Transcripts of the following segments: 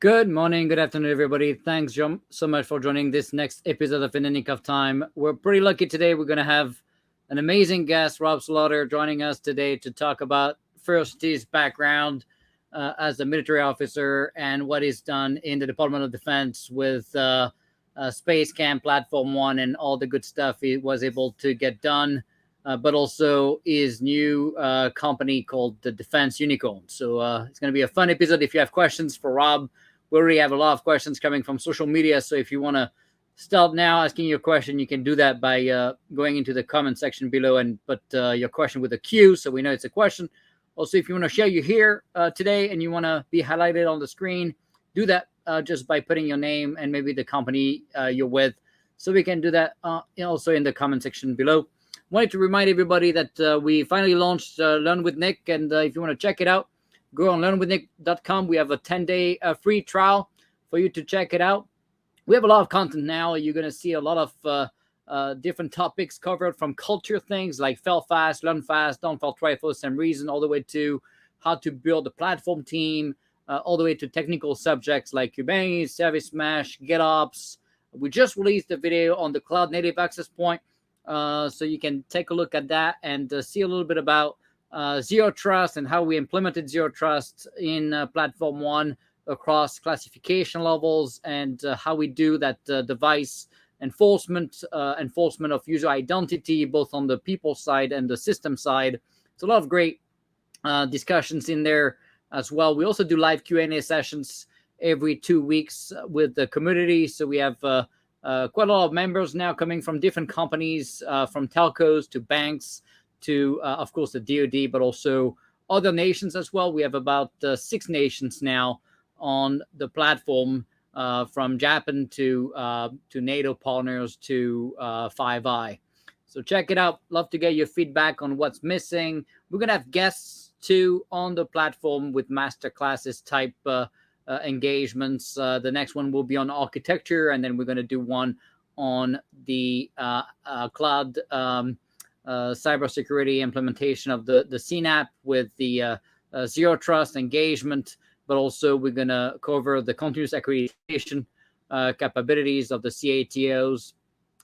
Good morning, good afternoon, everybody. Thanks, John, so much for joining this next episode of In the Nick of Time. We're pretty lucky today. We're going to have an amazing guest, Rob Slaughter, joining us today to talk about first his background as a military officer and what he's done in the Department of Defense with Space Camp Platform One and all the good stuff he was able to get done. But also his new company called the Defense Unicorn. So it's going to be a fun episode. If you have questions for Rob, we already have a lot of questions coming from social media. So if you want to start now asking your question, you can do that by going into the comment section below and put your question with a Q so we know it's a question. Also, if you want to share you here today and you want to be highlighted on the screen, do that just by putting your name and maybe the company you're with. So we can do that also in the comment section below. Wanted to remind everybody that we finally launched Learn with Nick, and if you want to check it out, go on learnwithnick.com. We have a 10-day free trial for you to check it out. We have a lot of content now. You're going to see a lot of different topics covered, from culture things like fail fast, learn fast, don't fail twice for the same reason, all the way to how to build a platform team, all the way to technical subjects like Kubernetes, Service Mesh, GitOps. We just released a video on the cloud native access point. So you can take a look at that and see a little bit about Zero Trust and how we implemented Zero Trust in Platform One across classification levels, and how we do that device enforcement of user identity, both on the people side and the system side. It's a lot of great discussions in there as well. We also do live Q&A sessions every 2 weeks with the community. So we have quite a lot of members now coming from different companies, from telcos to banks to, of course, the DoD, but also other nations as well. We have about 6 nations now on the platform, from Japan to NATO partners to Five Eye. So check it out. Love to get your feedback on what's missing. We're going to have guests too on the platform with masterclasses type engagements. The next one will be on architecture, and then we're going to do one on the cloud cybersecurity implementation of the CNAP with the Zero Trust engagement. But also we're going to cover the continuous accreditation capabilities of the CATOs.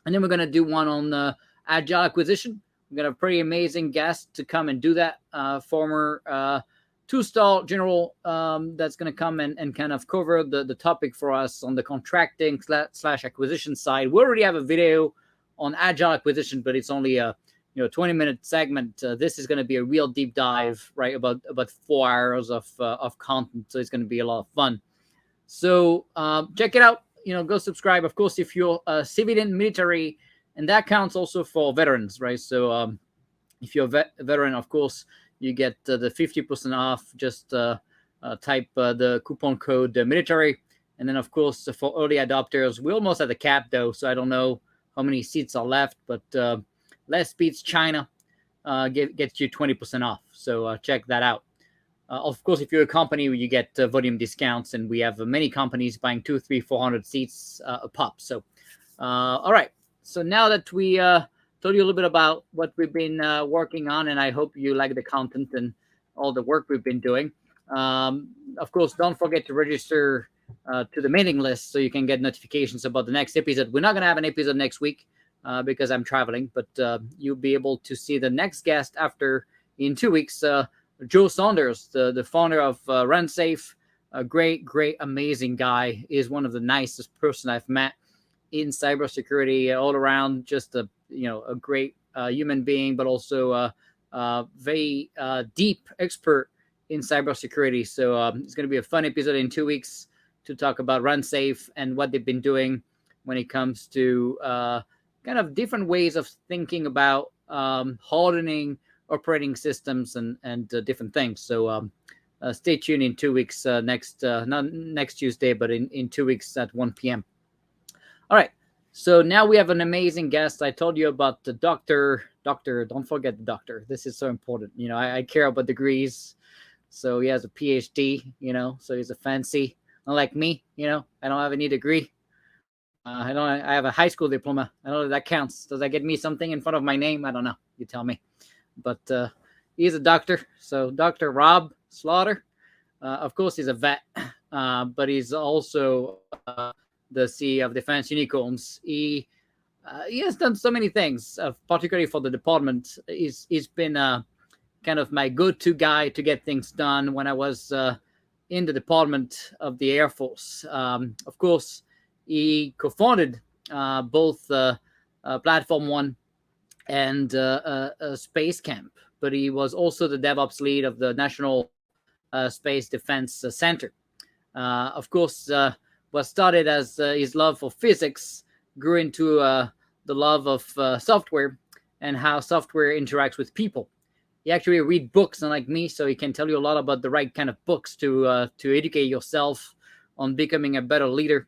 And then we're going to do one on agile acquisition. We're going to have a pretty amazing guest to come and do that, former 2-star general that's going to come and kind of cover the topic for us on the contracting / acquisition side. We already have a video on agile acquisition, but it's only a 20-minute segment. This is going to be a real deep dive, right? About 4 hours of content. So it's going to be a lot of fun. So check it out. Go subscribe. Of course, if you're a civilian, military, and that counts also for veterans, right? So if you're a veteran, of course, you get the 50% off. Just type the coupon code military. And then, of course, for early adopters, we're almost at the cap, though. So I don't know how many seats are left, but Less Beats China gets you 20% off. So check that out. Of course, if you're a company, you get volume discounts, and we have many companies buying 200, 300, 400 seats a pop. So, all right. So now that we told you a little bit about what we've been working on, and I hope you like the content and all the work we've been doing. Of course, don't forget to register to the mailing list so you can get notifications about the next episode. We're not going to have an episode next week because I'm traveling, but you'll be able to see the next guest after in 2 weeks. Joe Saunders, the founder of RunSafe, a great, amazing guy, is one of the nicest person I've met in cybersecurity all around. Just a great human being, but also a very deep expert in cybersecurity. So it's going to be a fun episode in 2 weeks to talk about RunSafe and what they've been doing when it comes to kind of different ways of thinking about hardening operating systems and different things. So stay tuned in 2 weeks, not next Tuesday, but in 2 weeks at 1 p.m. All right. So now we have an amazing guest. I told you about the doctor. Don't forget the doctor. This is so important. I care about degrees. So he has a PhD, so he's a fancy, unlike me, I don't have any degree. I have a high school diploma. I don't know if that counts. Does that get me something in front of my name? I don't know. You tell me. But he's a doctor. So Dr. Rob Slaughter. Of course, he's a vet, but he's also the CEO of Defense Unicorns. He has done so many things, particularly for the department. He's been kind of my go-to guy to get things done when I was in the department of the Air Force. Of course, he co-founded both Platform One and Space Camp, but he was also the DevOps lead of the National Space Defense Center. Of course, what started as his love for physics grew into the love of software and how software interacts with people. He actually read books, unlike me, so he can tell you a lot about the right kind of books to educate yourself on becoming a better leader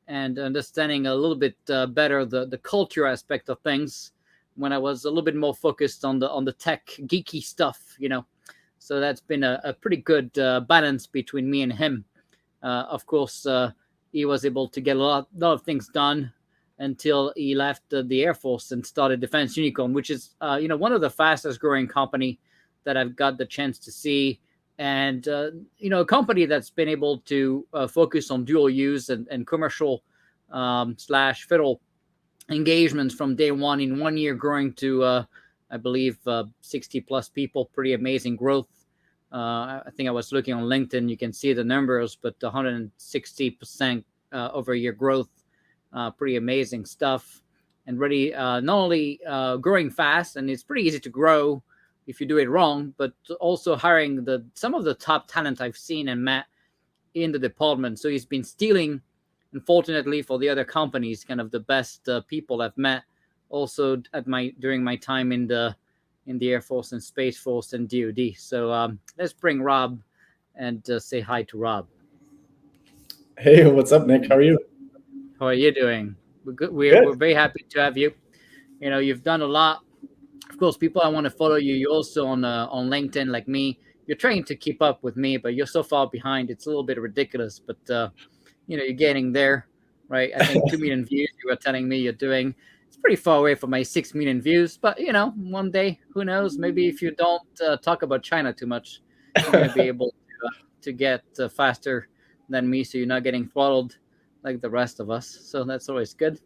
and understanding a little bit better the culture aspect of things. When I was a little bit more focused on the tech geeky stuff, so that's been a pretty good balance between me and him. Of course, he was able to get a lot of things done until he left the Air Force and started Defense Unicorn, which is one of the fastest growing company that I've got the chance to see, and a company that's been able to focus on dual use and commercial slash federal engagements from day one. In 1 year, growing to I believe 60 plus people. Pretty amazing growth. I think I was looking on LinkedIn. You can see the numbers, but 160% over year growth. Pretty amazing stuff, and really not only growing fast, and it's pretty easy to grow if you do it wrong, but also hiring some of the top talent I've seen and met in the department. So he's been stealing, unfortunately for the other companies, kind of the best people I've met. Also during my time in the Air Force and Space Force and DoD. So let's bring Rob and say hi to Rob. Hey, what's up, Nick? How are you? How are you doing? We're good. Good. We're very happy to have you. You've done a lot. Of course, people I want to follow you. You're also on LinkedIn, like me. You're trying to keep up with me, but you're so far behind. It's a little bit ridiculous. But you're getting there, right? I think 2 million views. You were telling me you're doing. It's pretty far away from my 6 million views. But one day, who knows? Maybe if you don't talk about China too much, you're going to be able to get faster than me, so you're not getting throttled like the rest of us. So that's always good.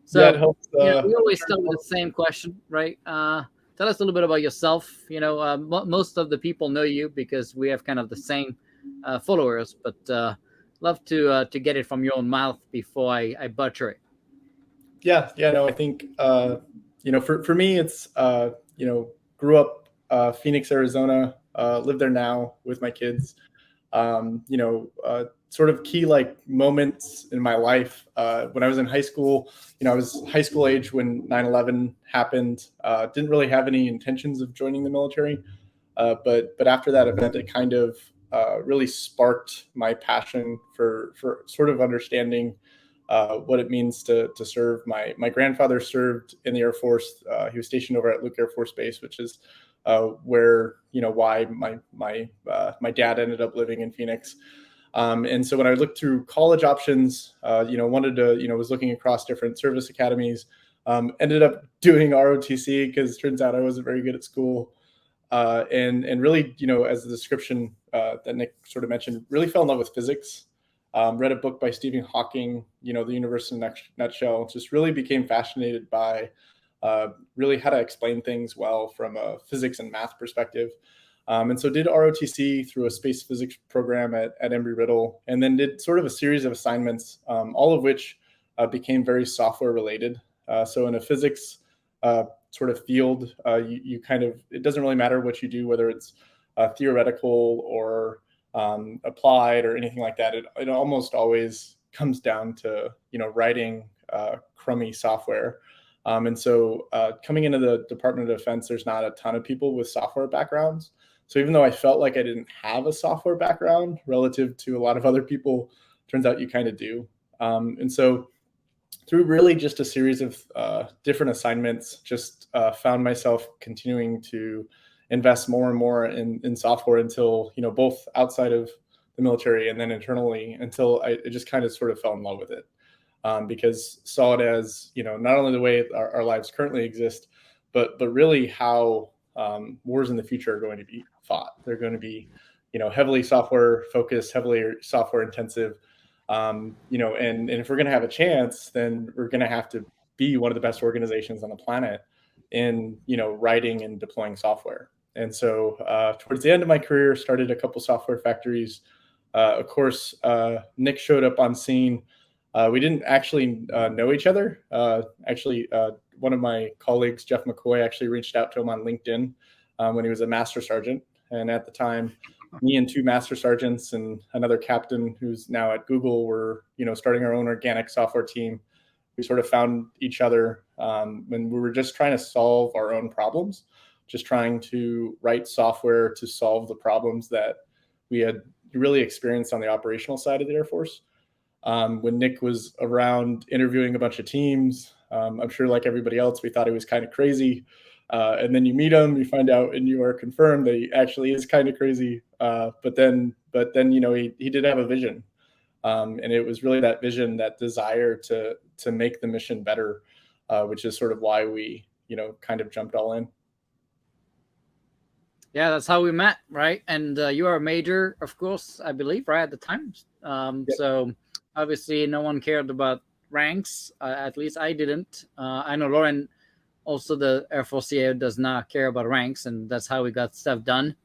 So Yeah, it helps. we always start with the same question, right? Tell us a little bit about yourself. Most of the people know you because we have kind of the same followers, but love to get it from your own mouth before I butcher it. Yeah. No, I think for me, it's grew up Phoenix, Arizona. Live there now with my kids. Sort of key moments in my life when I was in high school. I was high school age when 9/11 happened. Didn't really have any intentions of joining the military, but after that event, it kind of really sparked my passion for sort of understanding what it means to serve. My grandfather served in the Air Force. He was stationed over at Luke Air Force Base, which is where why my dad ended up living in Phoenix. And so when I looked through college options, wanted to, was looking across different service academies, ended up doing ROTC because it turns out I wasn't very good at school. And really, as the description that Nick sort of mentioned, really fell in love with physics. Read a book by Stephen Hawking, The Universe in a Nutshell. Just really became fascinated by really how to explain things well from a physics and math perspective. And so did ROTC through a space physics program at Embry-Riddle, and then did sort of a series of assignments, all of which became very software related. So in a physics sort of field, you kind of, it doesn't really matter what you do, whether it's theoretical or applied or anything like that. It almost always comes down to, writing crummy software. And so coming into the Department of Defense, there's not a ton of people with software backgrounds. So even though I felt like I didn't have a software background relative to a lot of other people, turns out you kind of do. And so through really just a series of different assignments, just found myself continuing to invest more and more in software until, both outside of the military and then internally, until I just kind of sort of fell in love with it. Because saw it as, not only the way our lives currently exist, but really how wars in the future are going to be fought. They're going to be, heavily software focused, heavily software intensive. And if we're going to have a chance, then we're going to have to be one of the best organizations on the planet in, writing and deploying software. And so towards the end of my career, started a couple software factories. Of course, Nick showed up on scene. We didn't actually know each other. One of my colleagues, Jeff McCoy, actually reached out to him on LinkedIn when he was a master sergeant. And at the time, me and two master sergeants and another captain who's now at Google were, starting our own organic software team. We sort of found each other when we were just trying to solve our own problems, just trying to write software to solve the problems that we had really experienced on the operational side of the Air Force. When Nick was around interviewing a bunch of teams, I'm sure like everybody else, we thought he was kind of crazy. And then you meet him, you find out, and you are confirmed that he actually is kind of crazy. But then, he did have a vision, and it was really that vision, that desire to make the mission better, which is sort of why we, kind of jumped all in. Yeah, that's how we met, right? And you are a major, of course, I believe, right at the time. Yep. So obviously, no one cared about ranks. At least I didn't. I know Lauren, also the Air Force CAO, does not care about ranks, and that's how we got stuff done,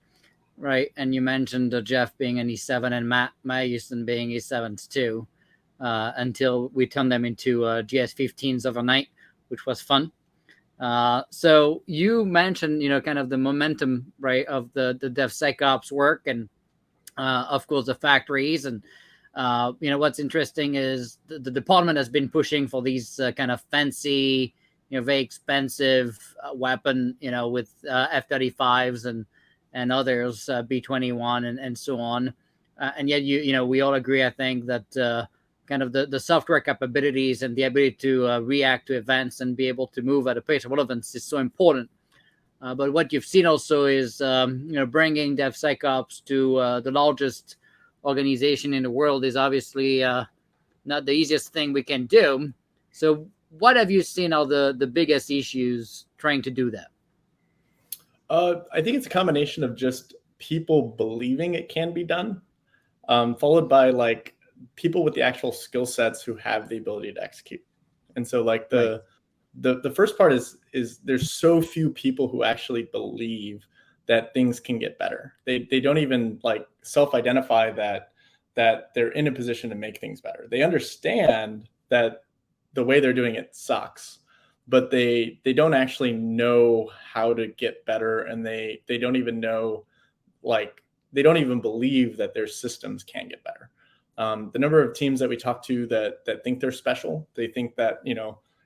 right? And you mentioned Jeff being an E7 and Matt Houston being E7s too, until we turned them into GS15s overnight, which was fun. So you mentioned, kind of the momentum, right, of the DevSecOps work, and of course the factories. And what's interesting is the department has been pushing for these kind of fancy, very expensive weapon, with F-35s and others, B-21 and so on. And yet we all agree, I think, that kind of the software capabilities and the ability to react to events and be able to move at a pace of relevance is so important. But what you've seen also is, bringing DevSecOps to the largest organization in the world is obviously not the easiest thing we can do. So what have you seen are the biggest issues trying to do that? I think it's a combination of just people believing it can be done, followed by like people with the actual skill sets who have the ability to execute. And so like the first part is there's so few people who actually believe that things can get better. They don't even like self-identify that they're in a position to make things better. They understand that the way they're doing it sucks, but they don't actually know how to get better, and they don't even know, like, they don't even believe that their systems can get better. The number of teams that we talk to that think they're special, they think that,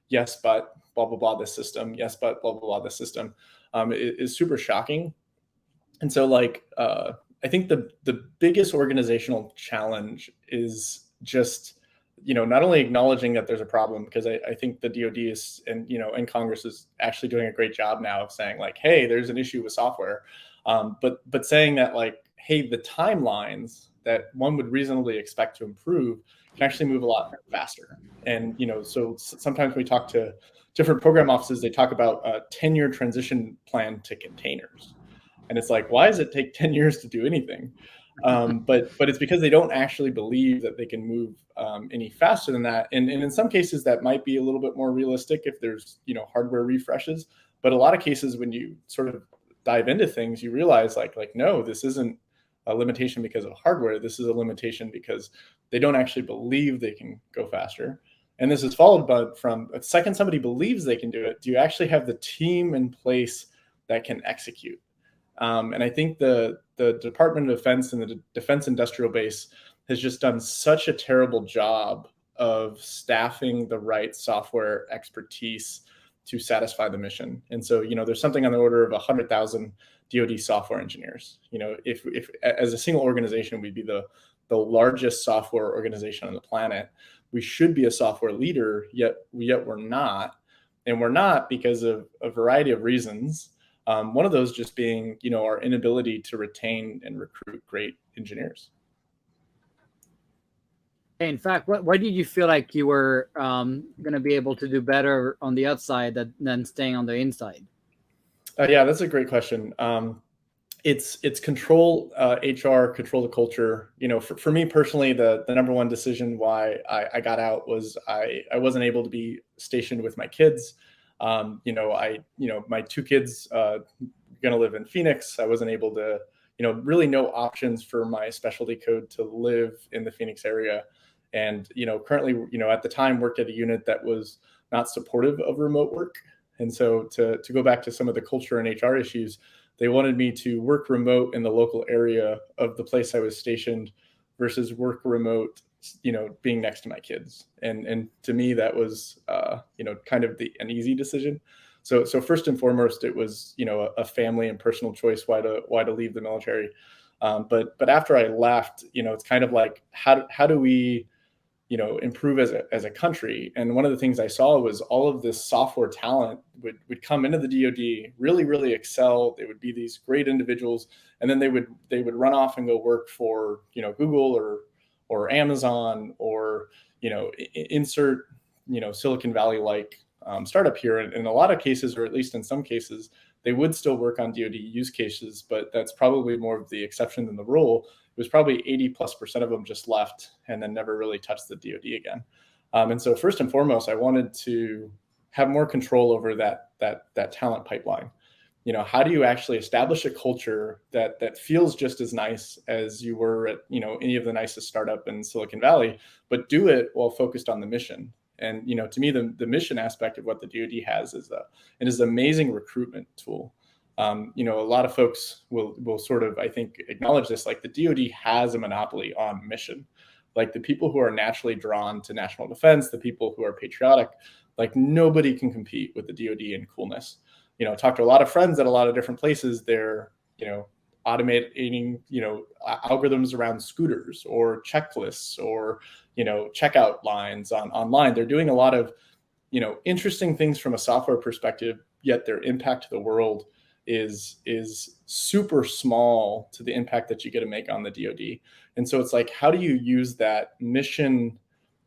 yes, but blah, blah, blah, this system, yes, but blah, blah, blah, this system, is super shocking. And so like, I think the biggest organizational challenge is just, not only acknowledging that there's a problem, because I think the DoD is, and Congress is actually doing a great job now of saying like, hey, there's an issue with software. But saying that like, hey, the timelines that one would reasonably expect to improve can actually move a lot faster. And, so sometimes we talk to different program offices, they talk about a 10-year transition plan to containers. And it's like, why does it take 10 years to do anything? But it's because they don't actually believe that they can move any faster than that. And in some cases, that might be a little bit more realistic if there's, hardware refreshes. But a lot of cases, when you sort of dive into things, you realize like no, this isn't a limitation because of hardware. This is a limitation because they don't actually believe they can go faster. And this is followed by from the second somebody believes they can do it, do you actually have the team in place that can execute? And I think the Department of Defense and the Defense Industrial Base has just done such a terrible job of staffing the right software expertise to satisfy the mission. And so, there's something on the order of 100,000 DoD software engineers. If as a single organization, we'd be the largest software organization on the planet. We should be a software leader, yet we're not. And we're not because of a variety of reasons. One of those just being, our inability to retain and recruit great engineers. In fact, why did you feel like you were going to be able to do better on the outside than staying on the inside? Yeah, that's a great question. it's control HR, control the culture. For me personally, the number one decision why I got out was I wasn't able to be stationed with my kids. My two kids going to live in Phoenix. I wasn't able to, really no options for my specialty code to live in the Phoenix area. And, currently, at the time worked at a unit that was not supportive of remote work. And so to go back to some of the culture and HR issues, they wanted me to work remote in the local area of the place I was stationed versus work remote, being next to my kids. And to me, that was, kind of an easy decision. So first and foremost, it was, a family and personal choice why to leave the military. But after I left, it's kind of like, how do we, improve as a country? And one of the things I saw was all of this software talent would come into the DoD, really, really excel. They would be these great individuals, and then they would run off and go work for, Google or Amazon or, insert, Silicon Valley like startup here. And in a lot of cases, or at least in some cases, they would still work on DoD use cases, but that's probably more of the exception than the rule. It was probably 80+% of them just left and then never really touched the DoD again. And so first and foremost, I wanted to have more control over that talent pipeline. How do you actually establish a culture that feels just as nice as you were at, any of the nicest startup in Silicon Valley, but do it while focused on the mission? And, to me, the mission aspect of what the DoD has is an amazing recruitment tool. A lot of folks will sort of, I think, acknowledge this, like the DoD has a monopoly on mission. Like the people who are naturally drawn to national defense, the people who are patriotic, like nobody can compete with the DoD in coolness. I talked to a lot of friends at a lot of different places. They're, automating, algorithms around scooters or checklists or, checkout lines online. They're doing a lot of, interesting things from a software perspective, yet their impact to the world is super small to the impact that you get to make on the DoD. And so it's like, how do you use that mission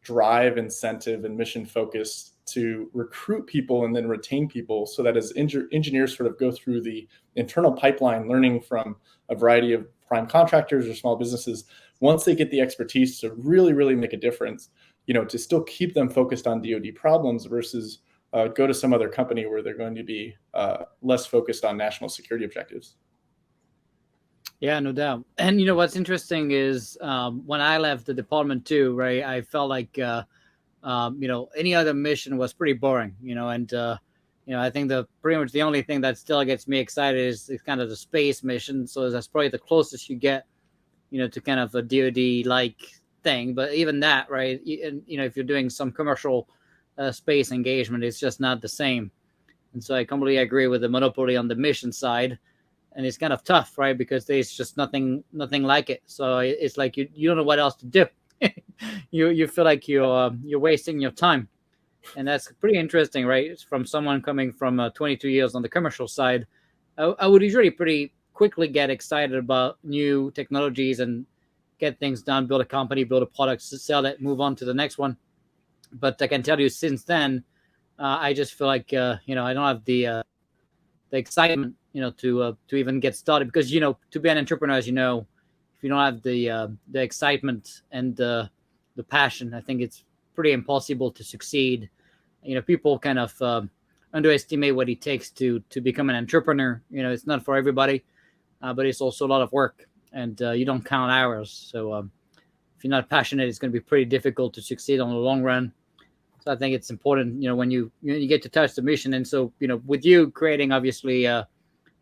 drive, incentive, and mission focus to recruit people and then retain people, so that as engineers sort of go through the internal pipeline, learning from a variety of prime contractors or small businesses, once they get the expertise to really, really make a difference, to still keep them focused on DoD problems versus go to some other company where they're going to be less focused on national security objectives. Yeah, no doubt. And what's interesting is when I left the department too, right? I felt like any other mission was pretty boring, and I think pretty much the only thing that still gets me excited is kind of the space mission. So that's probably the closest you get, to kind of a DoD like thing. But even that, right? And if you're doing some commercial space engagement, it's just not the same. And so I completely agree with the monopoly on the mission side, and it's kind of tough, right? Because there's just nothing like it. So it's like you don't know what else to do. you feel like you're wasting your time, and that's pretty interesting, right? From someone coming from 22 years on the commercial side, I would usually pretty quickly get excited about new technologies and get things done, build a company, build a product, sell it, move on to the next one. But I can tell you, since then, I just feel like I don't have the excitement, to even get started, because to be an entrepreneur, as if you don't have the excitement and the passion, I think it's pretty impossible to succeed. People kind of underestimate what it takes to become an entrepreneur. It's not for everybody, but it's also a lot of work, and you don't count hours. So if you're not passionate, it's going to be pretty difficult to succeed on the long run. So I think it's important, when you get to touch the mission. And so, with you creating obviously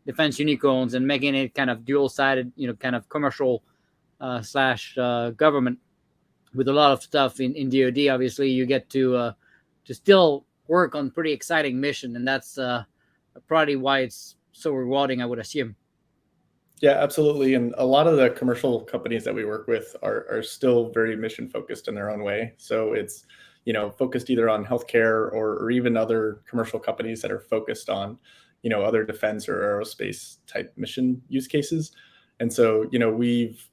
defense unicorns and making it kind of dual-sided, kind of commercial slash government, with a lot of stuff in DoD, obviously you get to still work on pretty exciting mission, and that's probably why it's so rewarding, I would assume. Yeah, absolutely. And a lot of the commercial companies that we work with are still very mission focused in their own way. So it's focused either on healthcare or even other commercial companies that are focused on other defense or aerospace type mission use cases. And so we've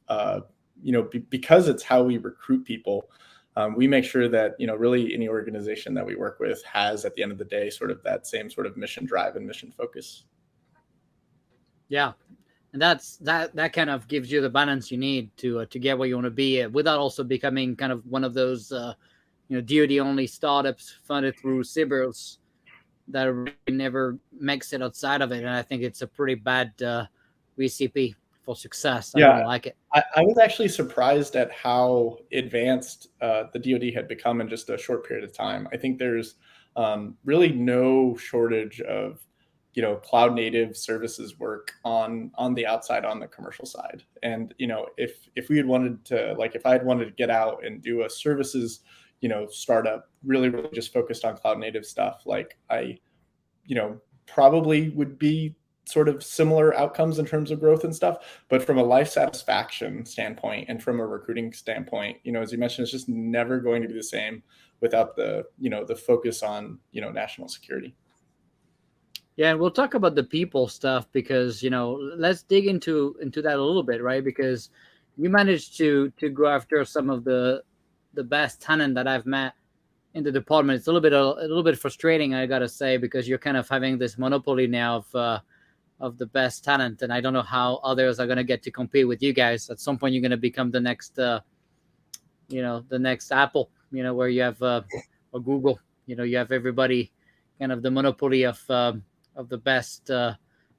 because it's how we recruit people, we make sure that really any organization that we work with has, at the end of the day, sort of that same sort of mission drive and mission focus. Yeah, and that kind of gives you the balance you need to get where you want to be without also becoming kind of one of those DoD only startups funded through CBIRS that really never makes it outside of it. And I think it's a pretty bad recipe for success. I Yeah, don't like it. I was actually surprised at how advanced the DoD had become in just a short period of time. I think there's really no shortage of cloud native services work on the outside on the commercial side. And if we had wanted to, like, if I had wanted to get out and do a services startup really just focused on cloud native stuff, like I probably would be sort of similar outcomes in terms of growth and stuff. But from a life satisfaction standpoint and from a recruiting standpoint, as you mentioned, it's just never going to be the same without the focus on national security. Yeah, and we'll talk about the people stuff because let's dig into that a little bit, right? Because you managed to go after some of the best talent that I've met in the department. It's a little bit frustrating, I gotta say, because you're kind of having this monopoly now of the best talent, and I don't know how others are gonna get to compete with you guys. At some point, you're gonna become the next Apple, where you have or Google. You have everybody kind of the monopoly of the best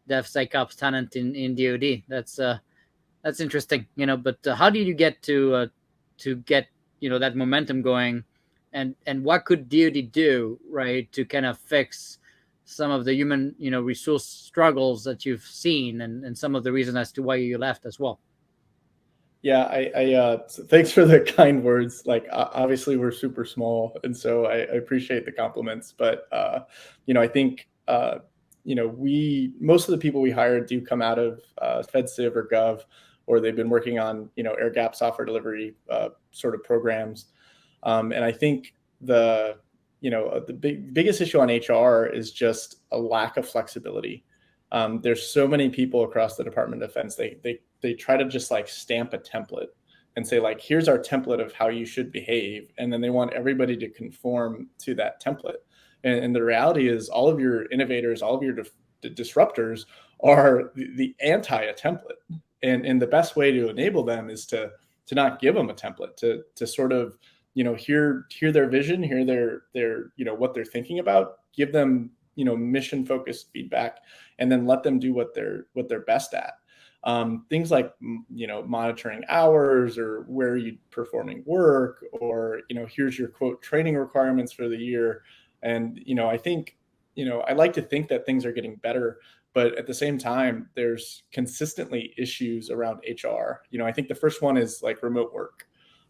DevSecOps talent in DoD. That's interesting, But how did you get to get that momentum going, and what could DoD do, right, to kind of fix some of the human resource struggles that you've seen, and some of the reasons as to why you left as well? Yeah, thanks for the kind words. Like, obviously we're super small, and so I appreciate the compliments. But I think we most of the people we hire do come out of FedCiv or Gov, or they've been working on air gap software delivery sort of programs. And I think the biggest issue on HR is just a lack of flexibility. There's so many people across the Department of Defense. They try to just like stamp a template and say, like, here's our template of how you should behave, and then they want everybody to conform to that template. And the reality is, all of your innovators, all of your disruptors are the anti-template. And the best way to enable them is to not give them a template, to sort of hear their vision, hear their what they're thinking about, give them mission focused feedback, and then let them do what they're best at. Things like monitoring hours, or where you performing work, or here's your quote training requirements for the year. And I think I like to think that things are getting better, but at the same time there's consistently issues around HR. I think the first one is like remote work.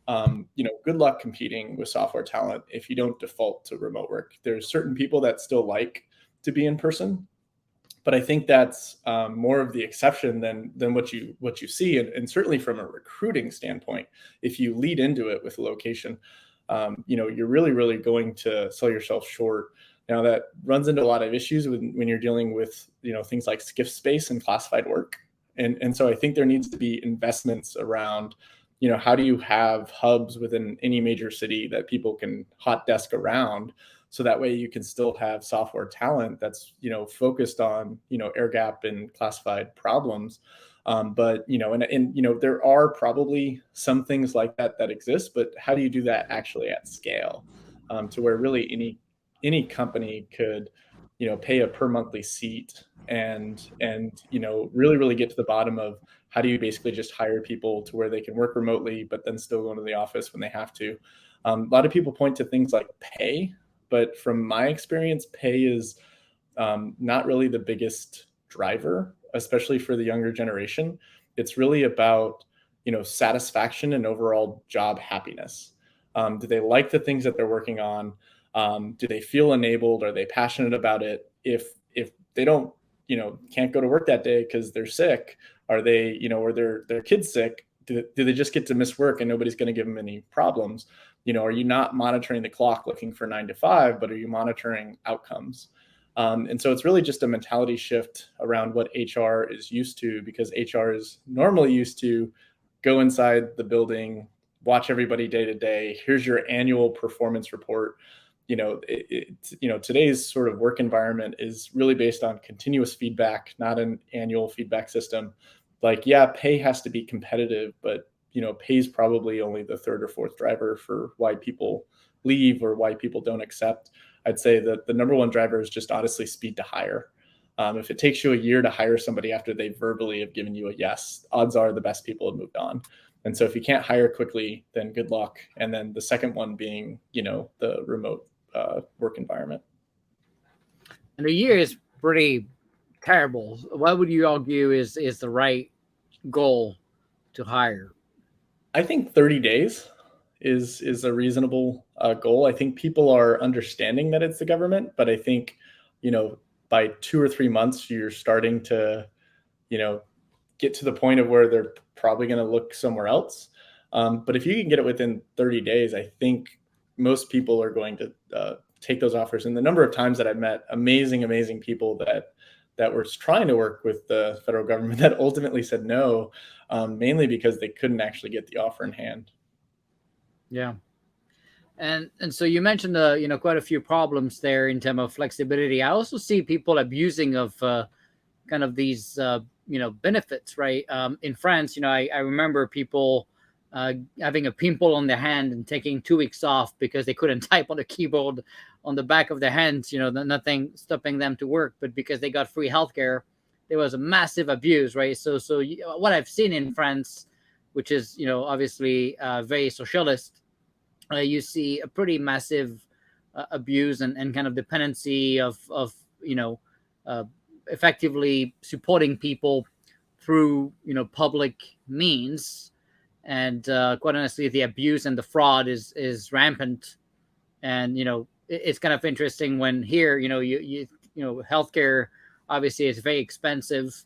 Good luck competing with software talent if you don't default to remote work. There's certain people that still like to be in person, but I think that's more of the exception than what you see. And certainly from a recruiting standpoint, if you lead into it with location, you're really going to sell yourself short. Now that runs into a lot of issues when you're dealing with things like SCIF space and classified work. And so I think there needs to be investments around how do you have hubs within any major city that people can hot desk around, so that way you can still have software talent that's focused on air gap and classified problems. But there are probably some things like that exist, but how do you do that actually at scale, to where really any company could pay a per monthly seat, and really get to the bottom of how do you basically just hire people to where they can work remotely but then still go into the office when they have to. A lot of people point to things like pay, but from my experience, pay is not really the biggest driver, especially for the younger generation. It's really about satisfaction and overall job happiness. Do they like the things that they're working on? Do they feel enabled? Are they passionate about it? If they don't, can't go to work that day because they're sick, are they, or their kid's sick? Do they just get to miss work and nobody's going to give them any problems? Are you not monitoring the clock looking for 9 to 5, but are you monitoring outcomes? And so it's really just a mentality shift around what HR is used to, because HR is normally used to go inside the building, watch everybody day to day. Here's your annual performance report. Today's sort of work environment is really based on continuous feedback, not an annual feedback system. like, yeah, pay has to be competitive, but pay is probably only the third or fourth driver for why people leave or why people don't accept. I'd say that the number one driver is just honestly speed to hire. If it takes you a year to hire somebody after they verbally have given you a yes, odds are the best people have moved on. And so if you can't hire quickly, then good luck. And then the second one being, the remote work environment. And a year is pretty terrible. What would you argue is the right goal to hire? I think 30 days is a reasonable goal. I think people are understanding that it's the government, but I think, by 2 or 3 months, you're starting to, get to the point of where they're probably going to look somewhere else. But if you can get it within 30 days, I think most people are going to take those offers. And the number of times that I've met amazing people that were trying to work with the federal government that ultimately said no, mainly because they couldn't actually get the offer in hand. Yeah. And so you mentioned quite a few problems there in terms of flexibility. I also see people abusing of kind of these benefits, right? In France, I remember people having a pimple on their hand and taking 2 weeks off because they couldn't type on the keyboard on the back of their hands. Nothing stopping them to work, but because they got free healthcare, there was a massive abuse, right? So what I've seen in France, which is obviously very socialist, you see a pretty massive abuse and kind of dependency of effectively supporting people through public means, and quite honestly, the abuse and the fraud is rampant. And it's kind of interesting when here you healthcare obviously is very expensive,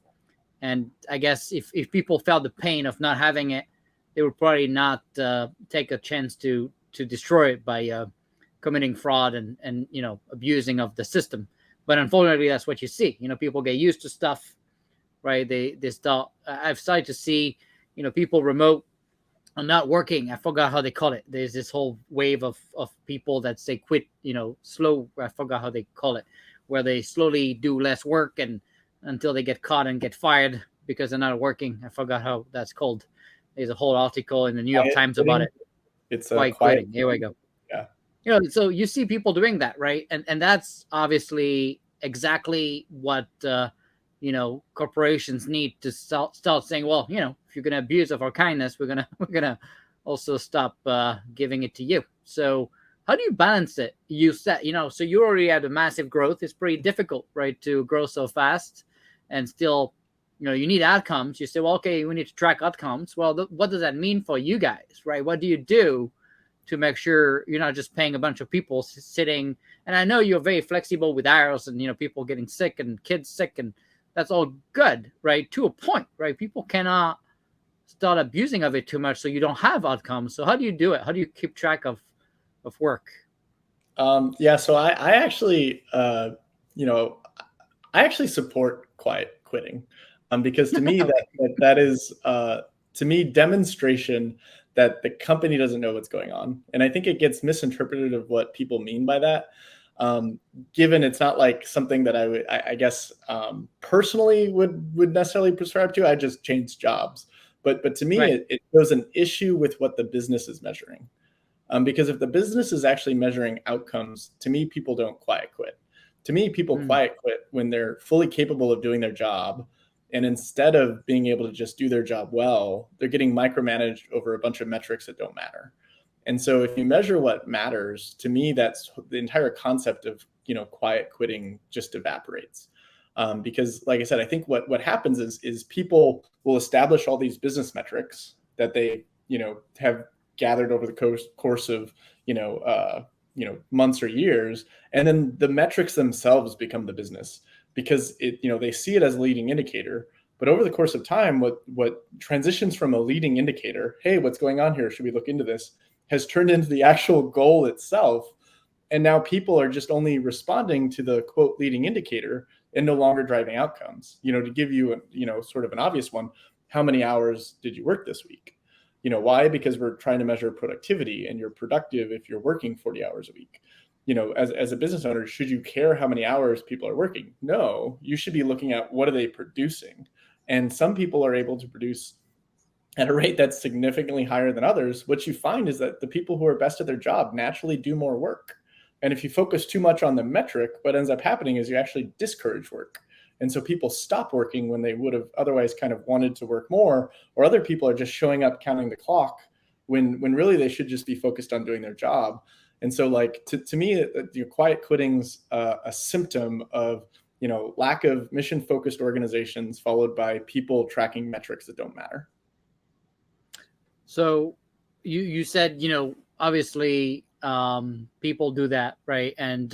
and I guess if people felt the pain of not having it, they would probably not take a chance to destroy it by committing fraud and abusing of the system. But unfortunately, that's what you see. People get used to stuff, right? They start. I've started to see, people remote and not working. I forgot how they call it. There's this whole wave of people that say quit. Slow. I forgot how they call it, where they slowly do less work and until they get caught and get fired because they're not working. I forgot how that's called. There's a whole article in the New York Times about it. It's quiet quitting. Here we go. Yeah. So you see people doing that, right? And that's obviously exactly what corporations need to start saying. Well, if you're going to abuse of our kindness, we're gonna also stop giving it to you. So how do you balance it? You said so you already had a massive growth. It's pretty difficult, right, to grow so fast and still. You need outcomes. You say, well, okay, we need to track outcomes. Well, what does that mean for you guys, right? What do you do to make sure you're not just paying a bunch of people sitting? And I know you're very flexible with hours and, people getting sick and kids sick, and that's all good, right? To a point, right? People cannot start abusing of it too much, so you don't have outcomes. So how do you do it? How do you keep track of work? Yeah, so I actually, I actually support quiet quitting. Because to me, that is, to me, demonstration that the company doesn't know what's going on. And I think it gets misinterpreted of what people mean by that. Given it's not like something that I guess, personally would necessarily prescribe to. I just changed jobs. But to me, right, it shows an issue with what the business is measuring. Because if the business is actually measuring outcomes, to me, people don't quiet quit. To me, people quiet quit when they're fully capable of doing their job. And instead of being able to just do their job well, they're getting micromanaged over a bunch of metrics that don't matter. And so if you measure what matters, to me, that's the entire concept of, quiet quitting just evaporates. Because like I said, I think what happens is people will establish all these business metrics that they, have gathered over the course of, months or years. And then the metrics themselves become the business. Because they see it as a leading indicator, but over the course of time, what transitions from a leading indicator, hey, what's going on here? Should we look into this? Has turned into the actual goal itself. And now people are just only responding to the quote leading indicator and no longer driving outcomes. To give you sort of an obvious one, how many hours did you work this week? Why? Because we're trying to measure productivity, and you're productive if you're working 40 hours a week. As a business owner, should you care how many hours people are working? No, you should be looking at what are they producing? And some people are able to produce at a rate that's significantly higher than others. What you find is that the people who are best at their job naturally do more work. And if you focus too much on the metric, what ends up happening is you actually discourage work. And so people stop working when they would have otherwise kind of wanted to work more, or other people are just showing up counting the clock when really they should just be focused on doing their job. And so like to me, quiet quitting's a symptom of lack of mission focused organizations followed by people tracking metrics that don't matter. So you said, obviously people do that, right? And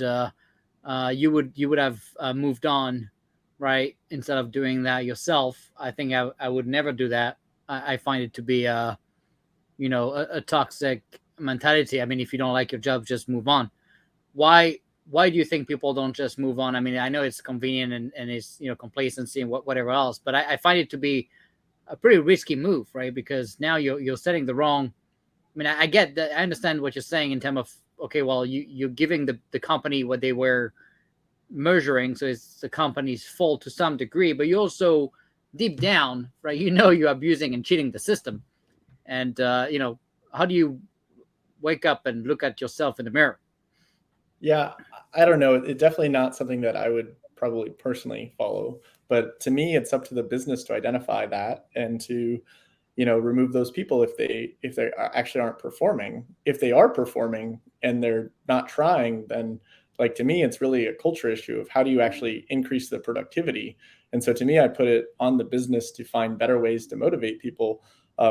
you would have moved on, right? Instead of doing that yourself. I think I would never do that. I find it to be a toxic mentality. I mean, if you don't like your job, just move on. Why do you think people don't just move on? I mean, I know it's convenient and it's complacency and whatever else, but I find it to be a pretty risky move, right? Because now you're setting the wrong. I mean, I get that. I understand what you're saying in terms of, okay, well, you're giving the company what they were measuring, so it's the company's fault to some degree, but you also deep down, right, you're abusing and cheating the system. And how do you wake up and look at yourself in the mirror? Yeah, I don't know. It's definitely not something that I would probably personally follow. But to me, it's up to the business to identify that and to, remove those people if they actually aren't performing. If they are performing and they're not trying, then like to me, it's really a culture issue of how do you actually increase the productivity. And so to me, I put it on the business to find better ways to motivate people.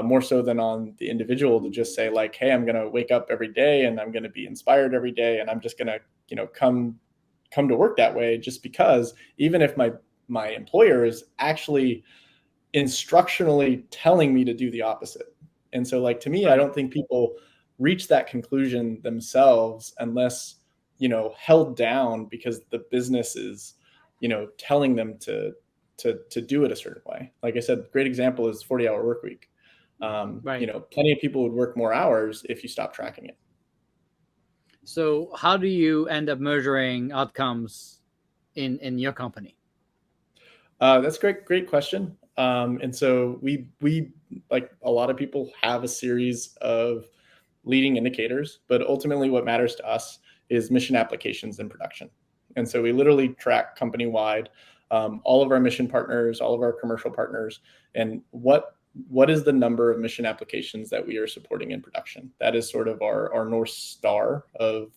More so than on the individual to just say like, hey, I'm going to wake up every day and I'm going to be inspired every day. And I'm just going to, come to work that way just because even if my employer is actually instructionally telling me to do the opposite. And so like, to me, I don't think people reach that conclusion themselves unless, held down because the business is, telling them to do it a certain way. Like I said, great example is 40-hour work week. Right. Plenty of people would work more hours if you stop tracking it. So how do you end up measuring outcomes in your company? That's great question. And so we like a lot of people have a series of leading indicators, but ultimately what matters to us is mission applications in production. And so we literally track company wide all of our mission partners, all of our commercial partners, and what is the number of mission applications that we are supporting in production. That is sort of our North Star of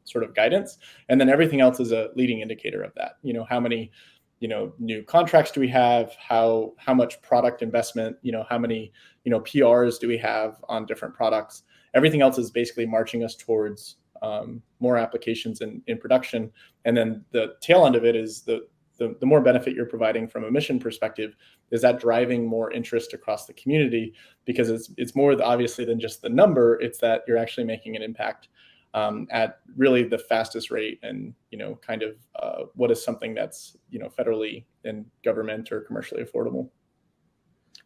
sort of guidance. And then everything else is a leading indicator of that. How many, new contracts do we have? How much product investment, how many, PRs do we have on different products? Everything else is basically marching us towards more applications in production. And then the tail end of it is the more benefit you're providing from a mission perspective is that driving more interest across the community, because it's more obviously than just the number. It's that you're actually making an impact at really the fastest rate and, kind of what is something that's, federally and government or commercially affordable.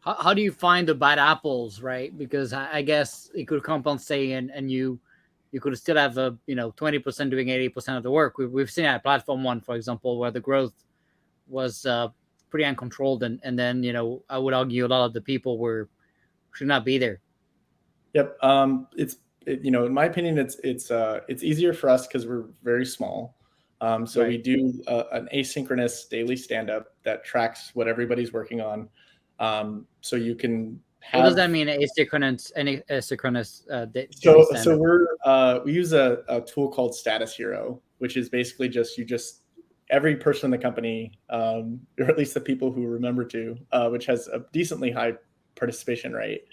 How do you find the bad apples, right? Because I guess it could compensate and you could still have 20% doing 80% of the work. We've seen at Platform One, for example, where the growth was pretty uncontrolled, and then I would argue a lot of the people should not be there. Yep. In my opinion, it's easier for us because we're very small. So Right. we do an asynchronous daily stand-up that tracks what everybody's working on. So you can have. What does that mean? Asynchronous, So we use a tool called Status Hero, which is basically just every person in the company, or at least the people who remember to, which has a decently high participation rate,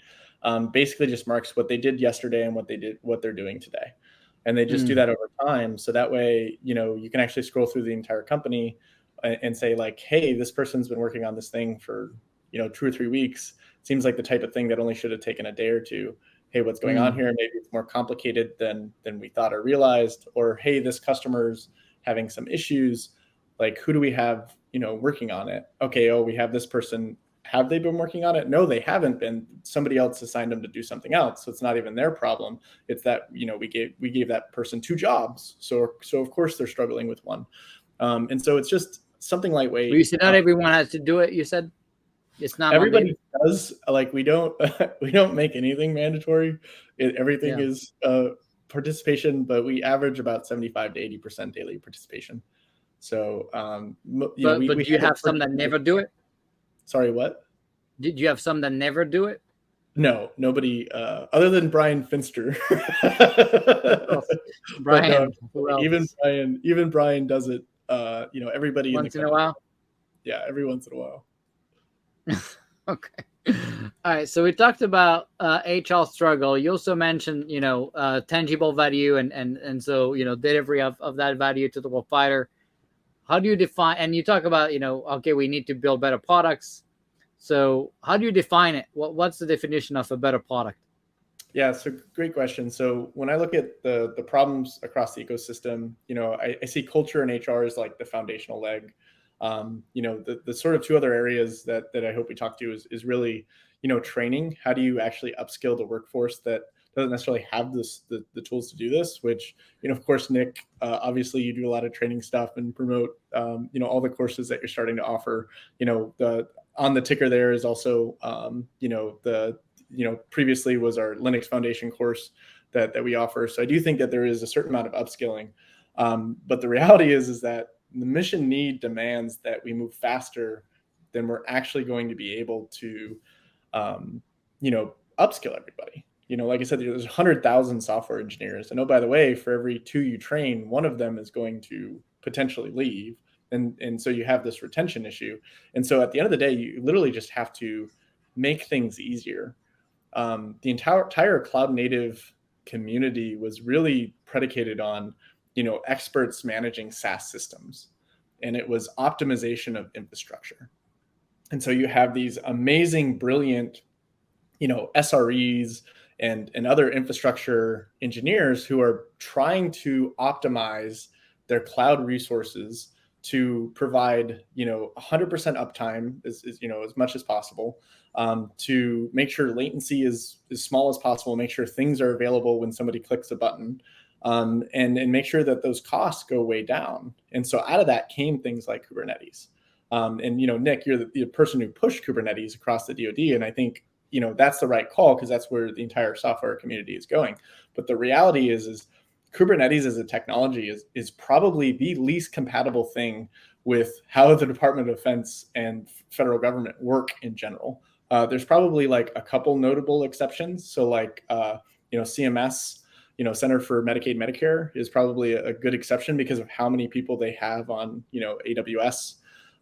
basically just marks what they did yesterday and what they're doing today. And they just do that over time. So that way, you can actually scroll through the entire company and say like, hey, this person's been working on this thing for, 2 or 3 weeks. Seems like the type of thing that only should have taken a day or two. Hey, what's going on here? Maybe it's more complicated than we thought or realized. Or, hey, this customer's having some issues. Like, who do we have, working on it? Okay, we have this person. Have they been working on it? No, they haven't been. Somebody else assigned them to do something else. So it's not even their problem. It's that, we gave that person 2 jobs. So of course they're struggling with one. And so it's just something lightweight. You said not everyone has to do it, you said? It's not Everybody mandated. does. Like we don't we don't make anything mandatory. Everything Yeah, is participation, but we average about 75 to 80% daily participation. So but we do you have it have some per. that never do it? Sorry, what? Did you have some that never do it? No, nobody other than Brian Finster. Of course, But no, Brian. Who even else? Brian does it. Everybody in the Once in a company. while. Yeah, every once in a while. Okay. All right. So we talked about HR struggle. You also mentioned, tangible value and so, delivery of that value to the provider. How do you define, and you talk about, okay, we need to build better products. So how do you define it? What's the definition of a better product? Yeah, so great question. So when I look at the problems across the ecosystem, I see culture and HR as like the foundational leg. The sort of two other areas that I hope we talk to is really, training. How do you actually upskill the workforce that doesn't necessarily have the tools to do this? Which, of course, Nick, obviously you do a lot of training stuff and promote, all the courses that you're starting to offer. The on the ticker there is also, the previously was our Linux Foundation course that we offer. So I do think that there is a certain amount of upskilling. But the reality is that the mission need demands that we move faster than we're actually going to be able to, upskill everybody. Like I said, there's 100,000 software engineers. And oh, by the way, for every two you train, one of them is going to potentially leave. And so you have this retention issue. And so at the end of the day, you literally just have to make things easier. The entire cloud native community was really predicated on, experts managing SaaS systems, and it was optimization of infrastructure. And so you have these amazing, brilliant, SREs and other infrastructure engineers who are trying to optimize their cloud resources to provide 100% uptime as much as possible, to make sure latency is as small as possible, make sure things are available when somebody clicks a button, and make sure that those costs go way down. And so out of that came things like Kubernetes. And Nick, you're the person who pushed Kubernetes across the DoD, and I think that's the right call because that's where the entire software community is going. But the reality is Kubernetes as a technology is probably the least compatible thing with how the Department of Defense and federal government work in general. There's probably like a couple notable exceptions. So like CMS, Center for Medicaid Medicare is probably a good exception because of how many people they have on AWS.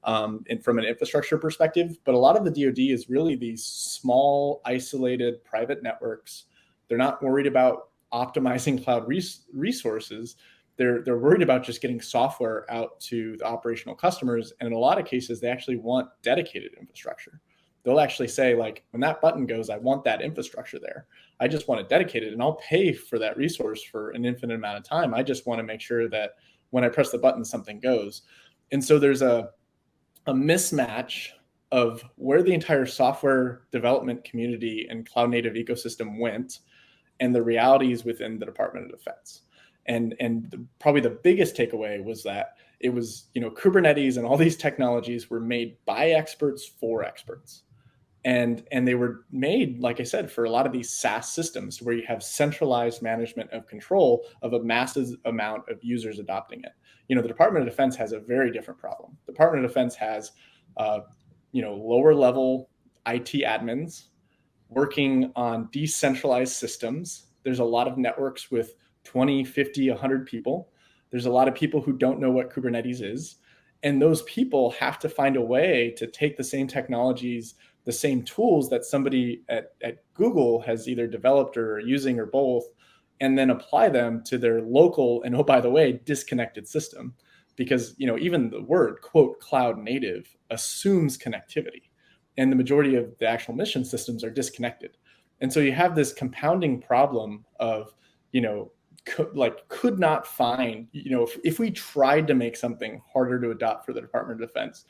And from an infrastructure perspective, but a lot of the DoD is really these small, isolated private networks. They're not worried about optimizing cloud resources. They're worried about just getting software out to the operational customers. And in a lot of cases, they actually want dedicated infrastructure. They'll actually say, like, when that button goes, I want that infrastructure there. I just want it dedicated, and I'll pay for that resource for an infinite amount of time. I just want to make sure that when I press the button, something goes. And so there's a mismatch of where the entire software development community and cloud native ecosystem went and the realities within the Department of Defense. And probably the biggest takeaway was that it was, Kubernetes and all these technologies were made by experts for experts. And they were made, like I said, for a lot of these SaaS systems where you have centralized management of control of a massive amount of users adopting it. The Department of Defense has a very different problem. The Department of Defense has, lower level IT admins working on decentralized systems. There's a lot of networks with 20, 50, 100 people. There's a lot of people who don't know what Kubernetes is. And those people have to find a way to take the same technologies, the same tools that somebody at Google has either developed or are using or both, and then apply them to their local and, oh, by the way, disconnected system. Because, even the word, quote, cloud native assumes connectivity. And the majority of the actual mission systems are disconnected. And so you have this compounding problem of, could not find, if we tried to make something harder to adopt for the Department of Defense,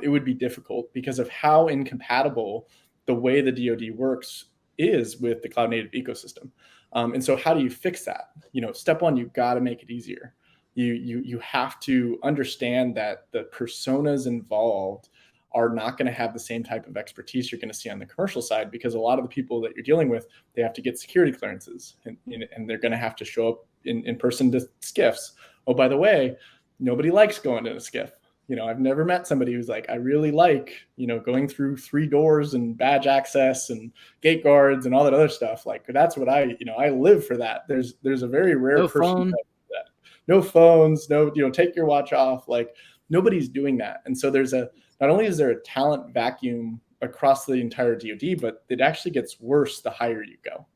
it would be difficult because of how incompatible the way the DoD works is with the cloud native ecosystem. And so how do you fix that? Step one, you've got to make it easier. You have to understand that the personas involved are not going to have the same type of expertise you're going to see on the commercial side, because a lot of the people that you're dealing with, they have to get security clearances, and they're going to have to show up in person to SCIFs. Oh, by the way, nobody likes going to a SCIF. I've never met somebody who's like, I really like, going through 3 doors and badge access and gate guards and all that other stuff. Like, that's what I live for that. There's a very rare person phone. that no phones, no, take your watch off. Like, nobody's doing that. And so not only is there a talent vacuum across the entire DoD, but it actually gets worse the higher you go.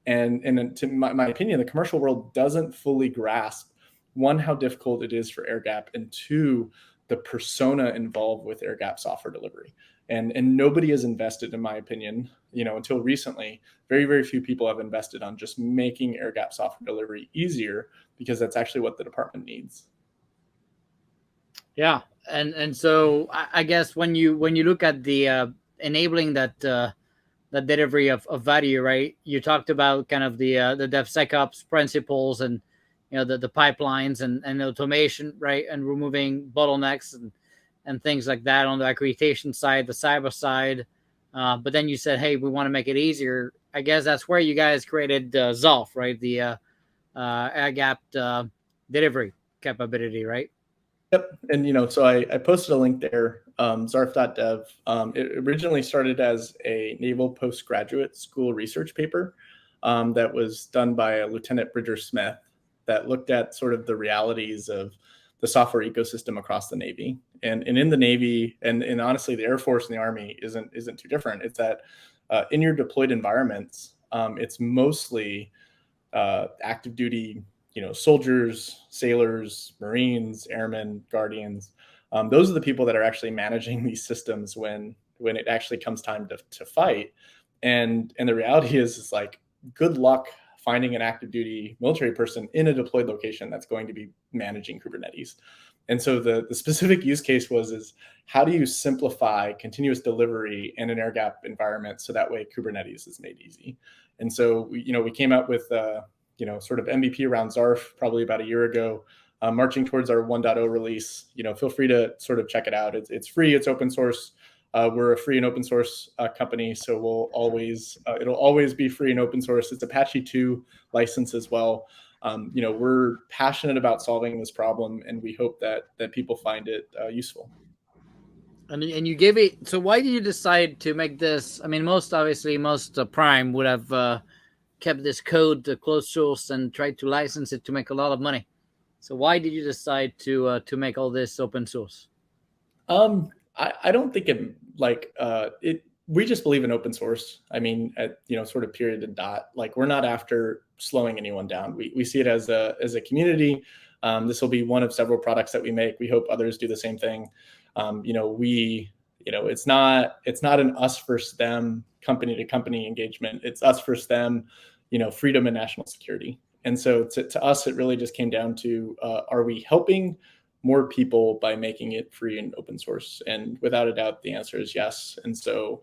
And to my opinion, the commercial world doesn't fully grasp, one, how difficult it is for air gap, and two, the persona involved with air gap software delivery. And nobody has invested, in my opinion, until recently, very, very few people have invested on just making air gap software delivery easier, because that's actually what the department needs. Yeah. And so I guess when you look at the enabling that delivery of value, right? You talked about kind of the DevSecOps principles, and the pipelines and automation, right? And removing bottlenecks and things like that on the accreditation side, the cyber side. But then you said, hey, we want to make it easier. I guess that's where you guys created Zolf, right? The air gap delivery capability, right? Yep. And, so I posted a link there, zarf.dev. It originally started as a Naval Postgraduate School research paper that was done by a Lieutenant Bridger Smith, that looked at sort of the realities of the software ecosystem across the Navy. And in the Navy, and honestly, the Air Force and the Army isn't too different. It's that in your deployed environments, it's mostly active duty, soldiers, sailors, Marines, airmen, guardians. Those are the people that are actually managing these systems when it actually comes time to fight. And the reality is like, good luck finding an active duty military person in a deployed location that's going to be managing Kubernetes. And so the specific use case is how do you simplify continuous delivery in an air gap environment so that way Kubernetes is made easy? And so we came out with sort of MVP around Zarf probably about a year ago, marching towards our 1.0 release. Feel free to sort of check it out. It's free, it's open source. We're a free and open source company, so it'll always be free and open source. It's Apache 2 license as well. We're passionate about solving this problem, and we hope that people find it useful. And you gave it. So why did you decide to make this? I mean, most Prime would have kept this code closed source and tried to license it to make a lot of money. So why did you decide to make all this open source? I don't think we just believe in open source. I mean, at sort of period and dot. Like, we're not after slowing anyone down. We see it as a community. This will be one of several products that we make. We hope others do the same thing. It's not an us versus them, company to company engagement. It's us versus them, freedom and national security. And so to us, it really just came down to, are we helping more people by making it free and open source? And without a doubt, the answer is yes. And so,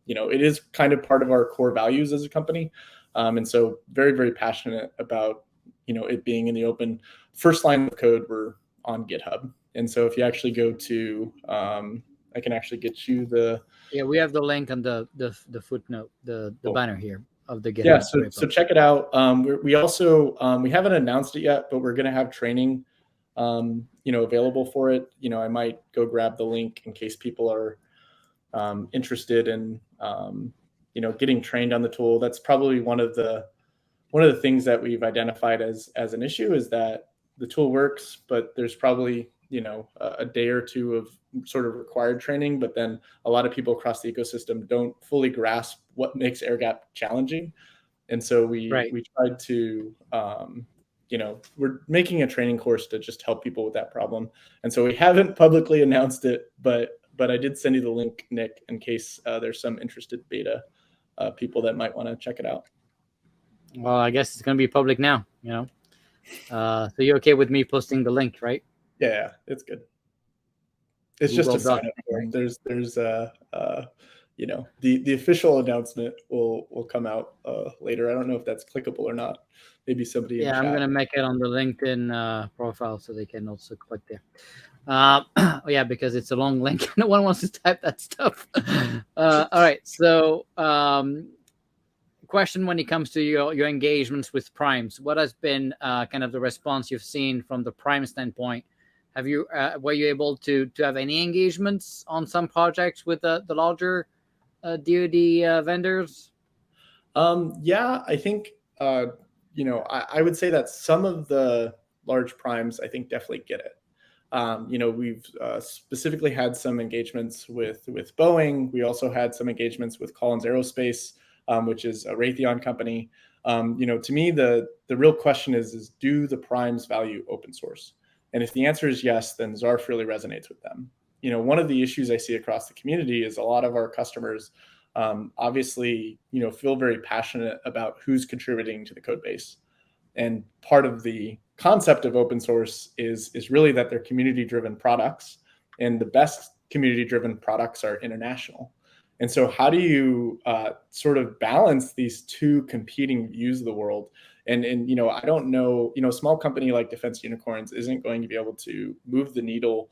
it is kind of part of our core values as a company. And so very, very passionate about, it being in the open. First line of code, we're on GitHub. And so if you actually go to, I can actually get you we have the link on the footnote, the cool banner here of the GitHub. Yeah, so check it out. We also, we haven't announced it yet, but we're going to have training available for it. I might go grab the link in case people are interested in getting trained on the tool. That's probably one of the things that we've identified as an issue, is that the tool works, but there's probably a day or two of sort of required training, but then a lot of people across the ecosystem don't fully grasp what makes air gap challenging. And so we tried to we're making a training course to just help people with that problem. And so we haven't publicly announced it, but I did send you the link, Nick, in case there's some interested beta people that might want to check it out. Well, I guess it's going to be public now, So you're okay with me posting the link, right? Yeah, it's good. It's Google just a sign up form. There's the official announcement will come out later. I don't know if that's clickable or not. Maybe somebody in Yeah, I'm chat. gonna make it on the LinkedIn profile so they can also click there. Yeah, because it's a long link. No one wants to type that stuff. All right. So, question when it comes to your engagements with primes, what has been kind of the response you've seen from the prime standpoint? Have you were you able to have any engagements on some projects with the larger DoD vendors? Yeah, I think I would say that some of the large primes, I think, definitely get it. We've specifically had some engagements with Boeing. We also had some engagements with Collins Aerospace, which is a Raytheon company. To me, the real question is do the primes value open source? And if the answer is yes, then Zarf really resonates with them. One of the issues I see across the community is a lot of our customers obviously, feel very passionate about who's contributing to the code base. And part of the concept of open source is really that they're community-driven products, and the best community-driven products are international. And so how do you sort of balance these two competing views of the world? And I don't know, a small company like Defense Unicorns isn't going to be able to move the needle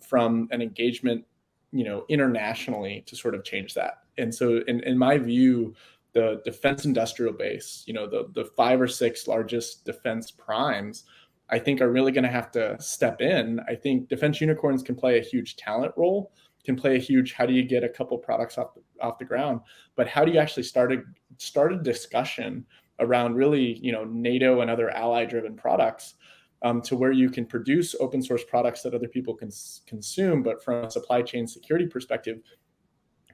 from an engagement, internationally to sort of change that. And so in my view, the defense industrial base, the 5 or 6 largest defense primes, I think are really going to have to step in. I think Defense Unicorns can play a huge talent role, can play a huge, how do you get a couple products off the ground, but how do you actually start a discussion around really, NATO and other ally-driven products to where you can produce open source products that other people can consume, but from a supply chain security perspective,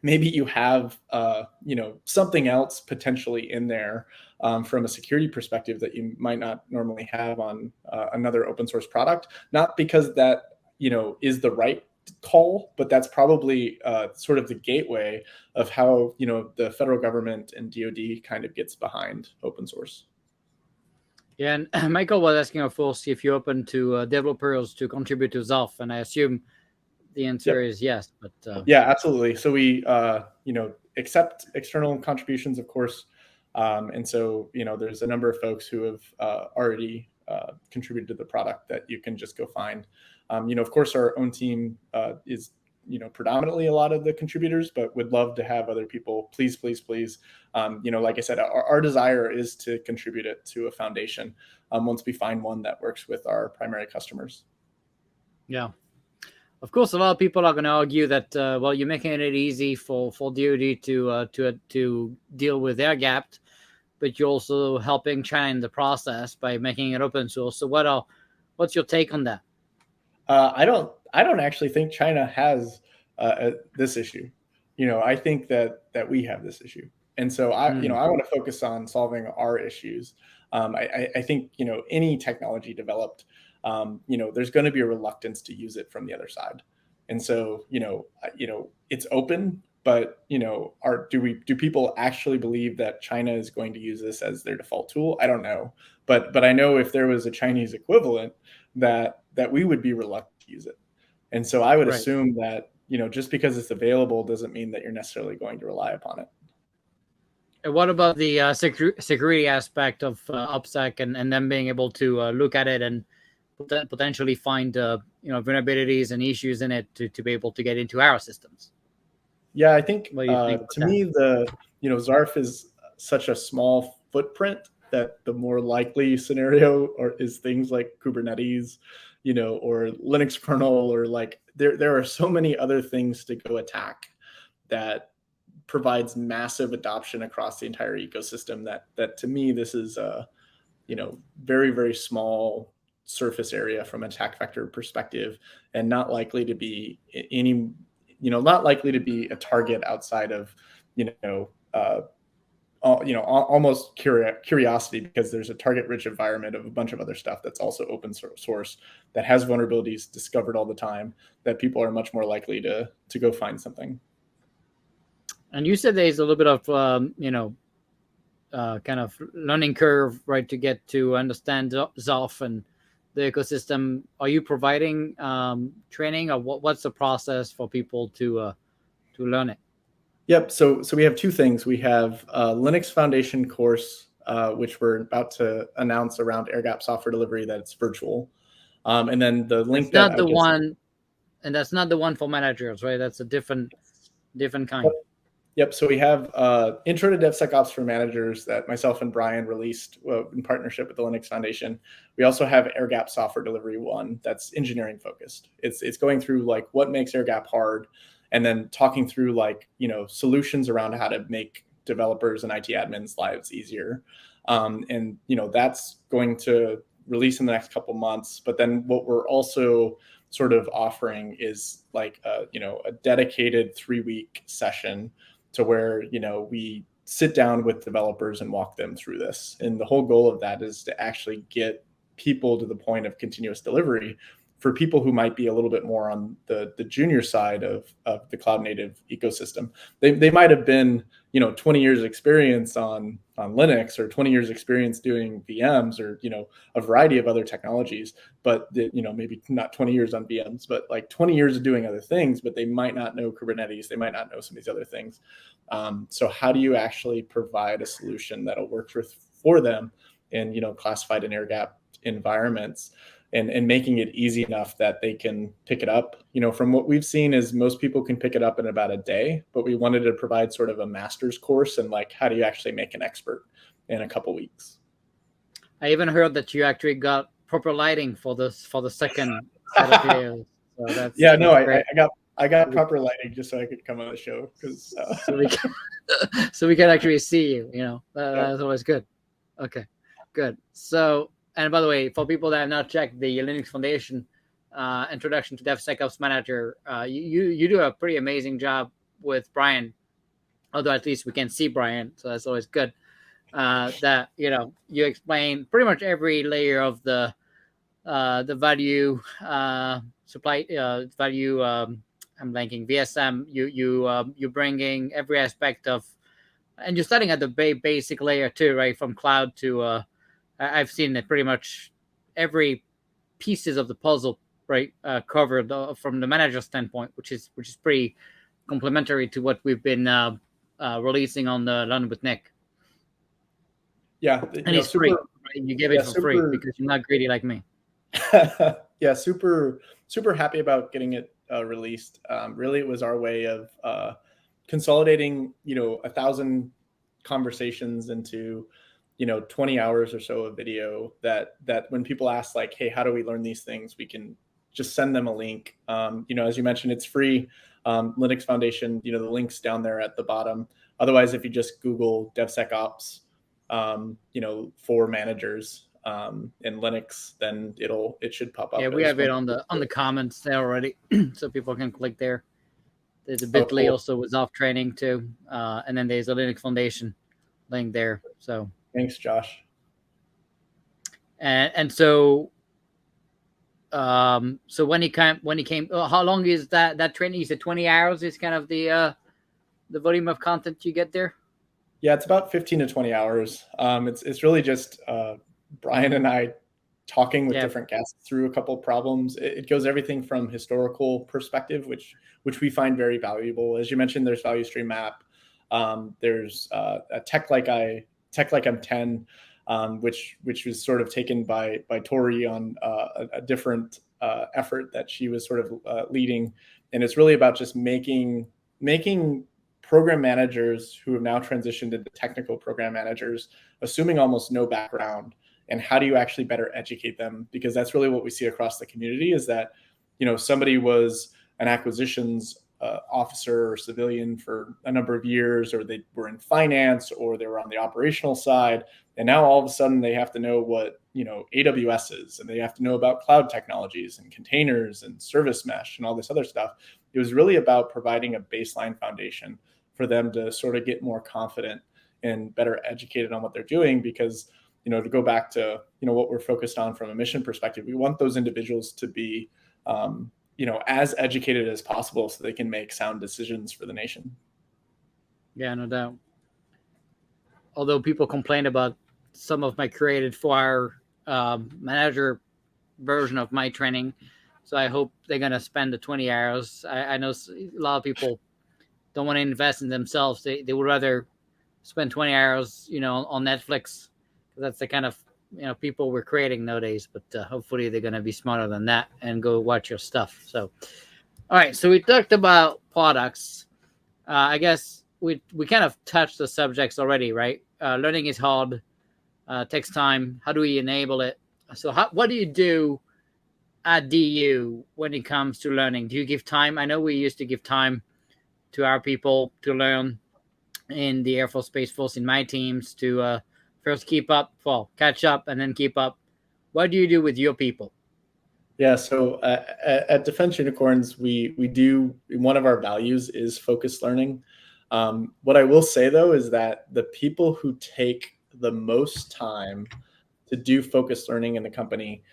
maybe you have something else potentially in there from a security perspective that you might not normally have on another open source product. Not because that is the right call, but that's probably sort of the gateway of how the federal government and DoD kind of gets behind open source. Yeah, and Michael was asking, of course, if you're open to developers to contribute to Zarf, and I assume the answer is yes. But yeah, absolutely. So we accept external contributions, of course, and so there's a number of folks who have already contributed to the product that you can just go find. Of course, our own team is predominantly a lot of the contributors, but would love to have other people. Please, like I said, our desire is to contribute it to a foundation once we find one that works with our primary customers. Yeah. Of course, a lot of people are going to argue that well, you're making it easy for DoD to deal with their gap, but you're also helping China in the process by making it open source. So what's your take on that? I don't actually think China has this issue. I think that we have this issue, and so I want to focus on solving our issues. I think any technology developed, there's going to be a reluctance to use it from the other side, and so it's open, but do people actually believe that China is going to use this as their default tool? I don't know, but I know if there was a Chinese equivalent that we would be reluctant to use it, and so I would assume that just because it's available doesn't mean that you're necessarily going to rely upon it. And what about the security aspect of OPSEC and them being able to look at it and potentially find vulnerabilities and issues in it to be able to get into our systems? Yeah, I think to me Zarf is such a small footprint that the more likely scenario is things like Kubernetes, or Linux kernel, or like there are so many other things to go attack that provides massive adoption across the entire ecosystem. That to me, this is a very, very small surface area from an attack vector perspective, and not likely to be not likely to be a target outside of almost curiosity, because there's a target-rich environment of a bunch of other stuff that's also open source that has vulnerabilities discovered all the time, that people are much more likely to go find something. And you said there's a little bit of kind of learning curve, right, to get to understand Zarf and the ecosystem. Are you providing training, or what's the process for people to learn it? Yep. So we have two things. We have a Linux Foundation course, which we're about to announce around air gap software delivery that's virtual. And then the link That's that not I the just one, and that's not the one for managers, right? That's a different kind. Yep. So we have Intro to DevSecOps for Managers that myself and Brian released in partnership with the Linux Foundation. We also have AirGap Software Delivery One that's engineering focused. It's going through like what makes AirGap hard, and then talking through like solutions around how to make developers and IT admins lives easier. And that's going to release in the next couple months. But then what we're also sort of offering is like a dedicated 3-week session to where we sit down with developers and walk them through this. And the whole goal of that is to actually get people to the point of continuous delivery for people who might be a little bit more on the junior side of the cloud native ecosystem. They might have been 20 years experience on Linux, or 20 years experience doing VMs, or a variety of other technologies, but maybe not 20 years on VMs, but like 20 years of doing other things, but they might not know Kubernetes, they might not know some of these other things. So how do you actually provide a solution that'll work for them in classified and air gap environments, and making it easy enough that they can pick it up? From what we've seen is most people can pick it up in about a day, but we wanted to provide sort of a master's course and like how do you actually make an expert in a couple weeks. I even heard that you actually got proper lighting for the second set of videos. So Yeah, no, great. I got proper lighting just so I could come on the show, because So we can, so we can actually see you. That's always good. Okay, good. So, and by the way, for people that have not checked the Linux Foundation Introduction to DevSecOps Manager, you do a pretty amazing job with Brian. Although at least we can see Brian, so that's always good. That you explain pretty much every layer of the value supply value. I'm blanking VSM. You're bringing every aspect of, and you're starting at the basic layer too, right? From cloud to I've seen it pretty much every pieces of the puzzle, right? Covered from the manager standpoint, which is pretty complementary to what we've been releasing on the Learn with Nick. Yeah, And it's super, free. Right? You give it for free because you're not greedy like me. Yeah, super happy about getting it released. Really, it was our way of consolidating 1,000 conversations into 20 hours or so of video, that when people ask like, hey, how do we learn these things, we can just send them a link. As you mentioned, it's free. Linux Foundation, the link's down there at the bottom. Otherwise, if you just Google DevSecOps for managers in Linux, then it should pop up. Yeah, we have it on the comments there already, so people can click there. There's a Bitly also with off training too, and then there's a Linux Foundation link there. So thanks, Josh. And so so when he came, how long is that training? You said 20 hours is kind of the volume of content you get there. Yeah, it's about 15 to 20 hours. It's really just Brian and I talking with different guests through a couple of problems. It goes everything from historical perspective, which we find very valuable. As you mentioned, there's value stream map. There's a tech like I'm 10, which was sort of taken by Tori on a different effort that she was sort of leading. And it's really about just making program managers who have now transitioned into technical program managers, assuming almost no background, and how do you actually better educate them? Because that's really what we see across the community, is that somebody was an acquisitions officer or civilian for a number of years, or they were in finance, or they were on the operational side, and now all of a sudden they have to know what AWS is, and they have to know about cloud technologies and containers and service mesh and all this other stuff. It was really about providing a baseline foundation for them to sort of get more confident and better educated on what they're doing. Because to go back to what we're focused on from a mission perspective, we want those individuals to be as educated as possible so they can make sound decisions for the nation. Yeah, no doubt. Although people complain about some of my created for our manager version of my training, so I hope they're gonna spend the 20 hours. I know a lot of people don't want to invest in themselves. They would rather spend 20 hours, on Netflix. That's the kind of people we're creating nowadays. But hopefully they're going to be smarter than that and go watch your stuff. So, all right. So we talked about products. I guess we kind of touched the subjects already, right? Learning is hard, takes time. How do we enable it? So, what do you do at DU when it comes to learning? Do you give time? I know we used to give time to our people to learn in the Air Force Space Force in my teams to first catch up and then keep up. What do you do with your people? Yeah, so at Defense Unicorns, we do, one of our values is focused learning. What I will say though is that the people who take the most time to do focused learning in the company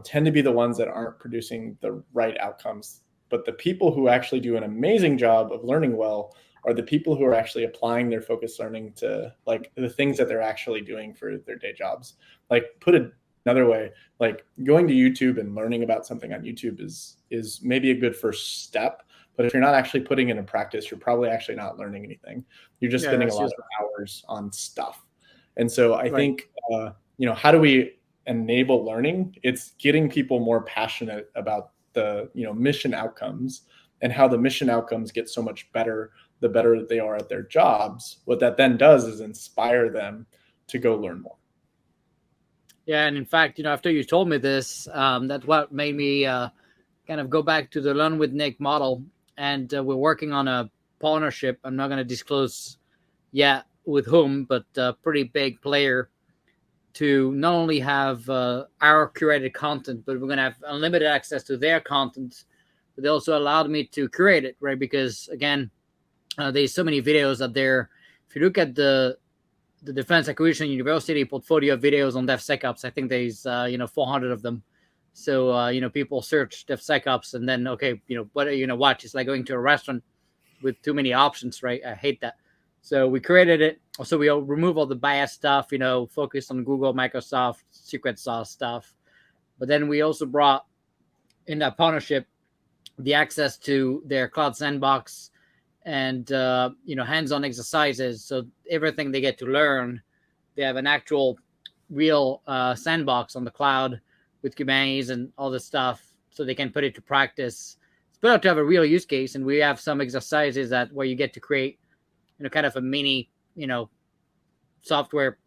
tend to be the ones that aren't producing the right outcomes. But the people who actually do an amazing job of learning well are the people who are actually applying their focused learning to like the things that they're actually doing for their day jobs. Like put it another way, like going to YouTube and learning about something on YouTube is maybe a good first step. But if you're not actually putting it in practice, you're probably actually not learning anything. You're just spending a lot of hours on stuff. And so I think, how do we enable learning? It's getting people more passionate about the, mission outcomes and how the mission outcomes get so much better the better they are at their jobs. What that then does is inspire them to go learn more. Yeah, and in fact, after you told me this, that's what made me kind of go back to the Learn with Nick model. And we're working on a partnership. I'm not going to disclose yet with whom, but a pretty big player to not only have our curated content, but we're going to have unlimited access to their content. But they also allowed me to curate it, right? Because again, there's so many videos out there. If you look at the Defense Acquisition University portfolio of videos on DevSecOps, I think there's 400 of them. So people search DevSecOps and then what are you gonna watch? It's like going to a restaurant with too many options, right? I hate that. So we created it. So we remove all the bias stuff, focus on Google, Microsoft, secret sauce stuff. But then we also brought in that partnership the access to their cloud sandbox and hands-on exercises. So everything they get to learn, they have an actual real sandbox on the cloud with Kubernetes and all this stuff, so they can put it to practice. It's better to have a real use case, and we have some exercises where you get to create, kind of a mini, software,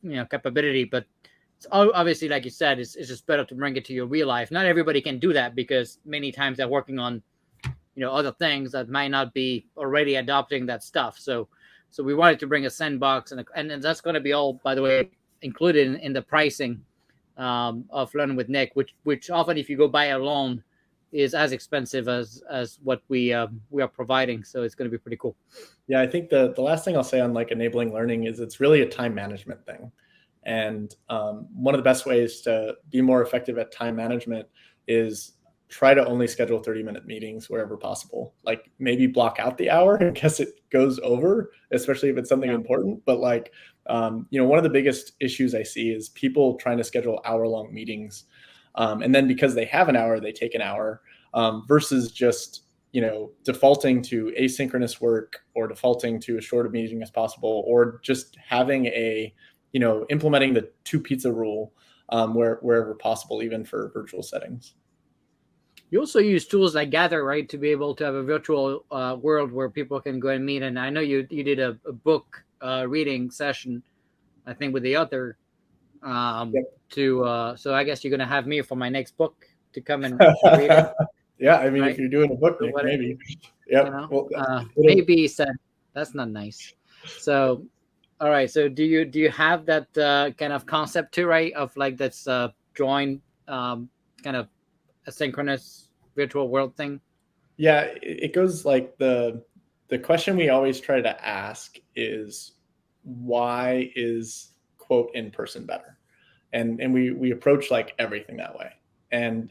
capability. But it's obviously, like you said, it's just better to bring it to your real life. Not everybody can do that because many times they're working on other things that might not be already adopting that stuff. So we wanted to bring a sandbox, and that's going to be all, by the way, included in the pricing of Learn with Nick, which often, if you go buy alone, is as expensive as what we are providing. So it's going to be pretty cool. Yeah, I think the last thing I'll say on like enabling learning is it's really a time management thing. And one of the best ways to be more effective at time management is try to only schedule 30-minute meetings wherever possible. Like maybe block out the hour in case it goes over, especially if it's something important. But like, one of the biggest issues I see is people trying to schedule hour-long meetings. And then because they have an hour, they take an hour versus just, defaulting to asynchronous work or defaulting to as short a meeting as possible, or just having implementing the 2 pizza rule wherever possible, even for virtual settings. You also use tools like Gather, right, to be able to have a virtual world where people can go and meet. And I know you did a book reading session, I think, with the author. Yep. So I guess you're going to have me for my next book to come and read it. Yeah, I mean, right? If you're doing a book, Nick, maybe. Yeah. Maybe said that's not nice. So, all right. So do you have that kind of concept too, right? Of like that's join kind of asynchronous virtual world thing? Yeah, it goes like the question we always try to ask is, why is quote in person better? And we approach like everything that way. And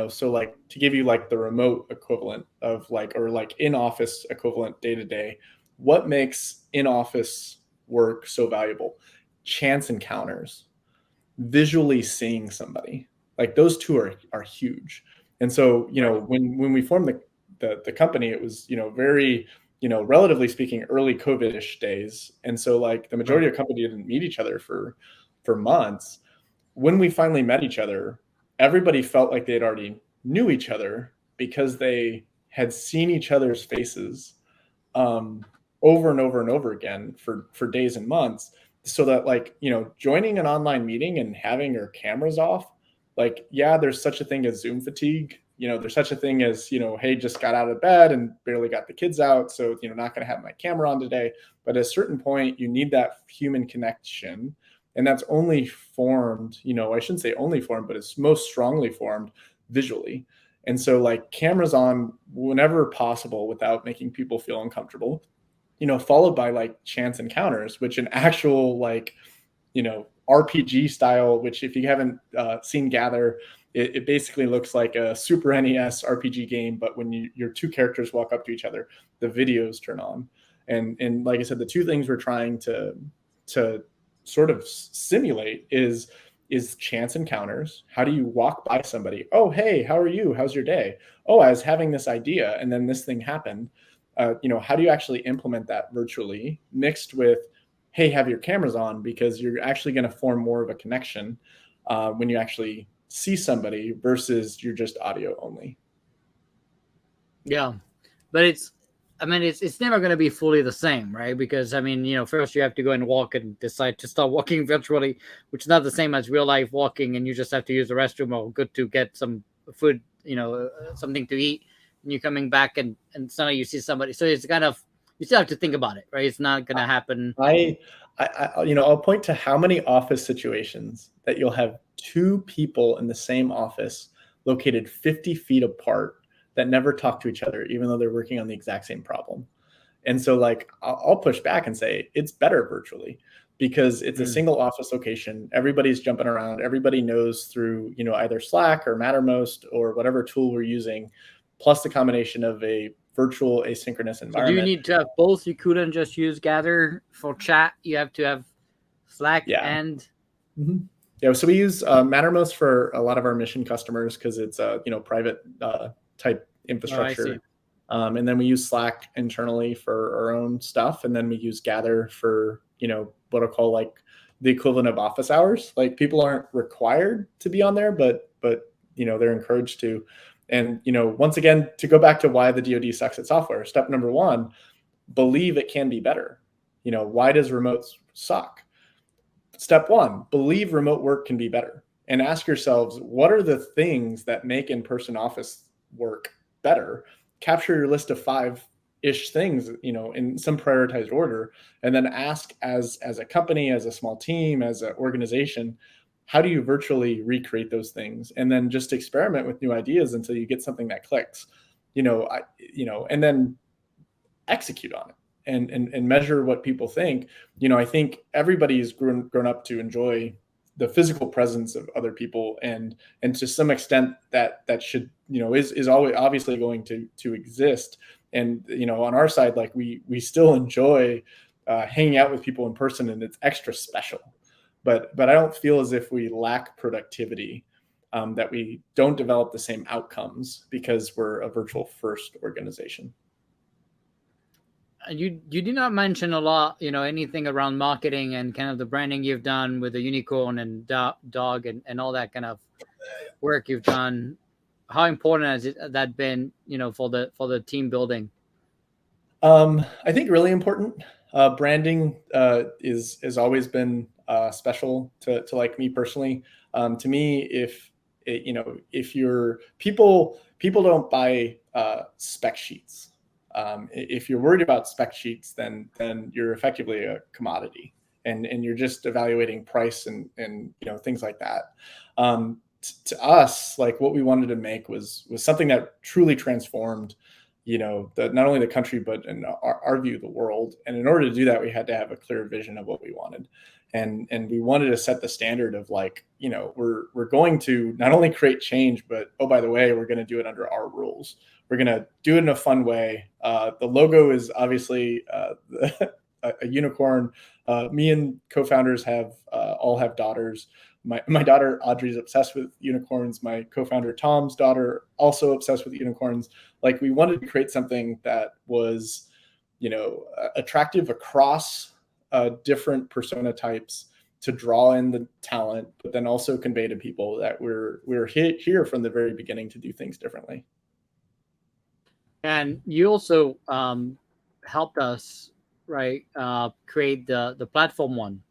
so like to give you like the remote equivalent of like, or like in office equivalent day to day, what makes in office work so valuable? Chance encounters, visually seeing somebody, like those two are huge. And so when we formed the company, it was very relatively speaking, early COVID-ish days. And so like the majority of company didn't meet each other for months. When we finally met each other, everybody felt like they had already knew each other because they had seen each other's faces over and over and over again for days and months. So that like, joining an online meeting and having your cameras off, like, yeah, there's such a thing as Zoom fatigue. There's such a thing as, hey, just got out of bed and barely got the kids out. So, not going to have my camera on today. But at a certain point, you need that human connection. And that's only formed, I shouldn't say only formed, but it's most strongly formed visually. And so like cameras on whenever possible without making people feel uncomfortable, followed by like chance encounters, which an actual like, RPG style, which if you haven't seen Gather, it basically looks like a Super NES RPG game, but when your two characters walk up to each other, the videos turn on. And like I said, the two things we're trying to sort of simulate is chance encounters. How do you walk by somebody? Oh, hey, how are you? How's your day? Oh, I was having this idea and then this thing happened. How do you actually implement that virtually mixed with, hey, have your cameras on, because you're actually going to form more of a connection when you actually see somebody versus you're just audio only. Yeah, but it's never going to be fully the same, right? Because first you have to go and walk and decide to start walking virtually, which is not the same as real life walking, and you just have to use the restroom or good to get some food, something to eat, and you're coming back and suddenly you see somebody. So it's kind of, you still have to think about it, right? It's not going to happen. I'll point to how many office situations that you'll have two people in the same office located 50 feet apart that never talk to each other, even though they're working on the exact same problem. And so like, I'll push back and say it's better virtually because it's a single office location. Everybody's jumping around. Everybody knows through, either Slack or Mattermost or whatever tool we're using, plus the combination of a virtual asynchronous environment. So do you need to have both? You couldn't just use Gather for chat. You have to have Slack and... Mm-hmm. Yeah, so we use Mattermost for a lot of our mission customers because it's a private type infrastructure. And then we use Slack internally for our own stuff. And then we use Gather for, what I call like the equivalent of office hours. Like people aren't required to be on there, but they're encouraged to. And, once again, to go back to why the DoD sucks at software, step number one, believe it can be better. Why does remote suck? Step one, believe remote work can be better. And ask yourselves, what are the things that make in-person office work better? Capture your list of 5-ish things, in some prioritized order, and then ask as a company, as a small team, as an organization, how do you virtually recreate those things? And then just experiment with new ideas until you get something that clicks, and then execute on it and measure what people think. I think everybody's grown up to enjoy the physical presence of other people, and to some extent that should, is always obviously going to exist. And, on our side, like we still enjoy hanging out with people in person, and it's extra special. But I don't feel as if we lack productivity, that we don't develop the same outcomes because we're a virtual first organization. You did not mention a lot, anything around marketing and kind of the branding you've done with the unicorn and dog and all that kind of work you've done. How important has that been, for the team building? I think really important. Branding is always been special to like me personally. To me, if you're people don't buy spec sheets. If you're worried about spec sheets, then you're effectively a commodity, and you're just evaluating price and things like that. To us, like what we wanted to make was something that truly transformed, not only the country but in our view of the world. And in order to do that, we had to have a clear vision of what we wanted, and we wanted to set the standard of like, we're going to not only create change, but oh, by the way, we're going to do it under our rules. We're going to do it in a fun way. The logo is obviously a unicorn. Me and co-founders all have daughters. My daughter Audrey's obsessed with unicorns. My co-founder Tom's daughter also obsessed with unicorns. Like we wanted to create something that was attractive across different persona types to draw in the talent, but then also convey to people that we're here from the very beginning to do things differently. And you also helped us, right, create the Platform One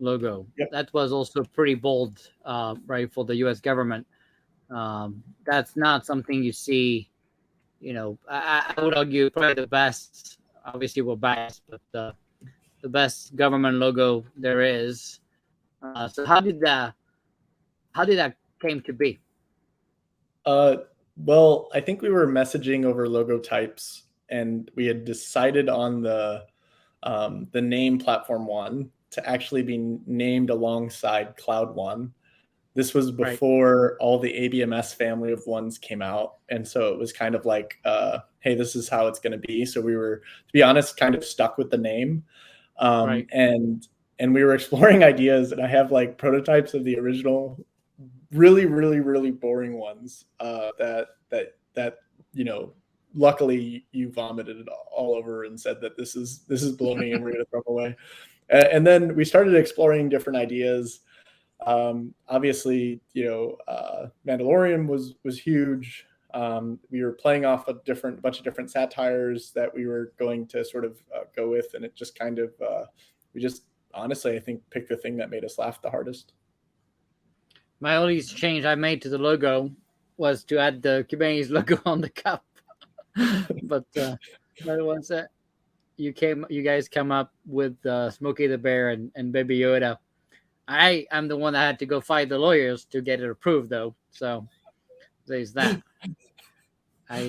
logo. Yep. That was also pretty bold, right, for the U.S. government. That's not something you see. I would argue probably the best. Obviously, we're biased, but the best government logo there is. So how did that came to be? Well, I think we were messaging over logo types, and we had decided on the name Platform One to actually be named alongside Cloud One. This was before all the ABMS family of ones came out. And so it was kind of like, hey, this is how it's going to be. So we were, to be honest, kind of stuck with the name. And we were exploring ideas, and I have like prototypes of the original really, really, really boring ones that luckily you vomited it all over and said that this is baloney and we're going to throw them away. And then we started exploring different ideas. Obviously, Mandalorian was huge. We were playing off a bunch of different satires that we were going to sort of go with, and it just kind of we just honestly, I think, picked the thing that made us laugh the hardest. My only change I made to the logo was to add the Kubernetes logo on the cup. But once you guys come up with Smokey the Bear and Baby Yoda, I am the one that had to go fight the lawyers to get it approved, though. So there's that. I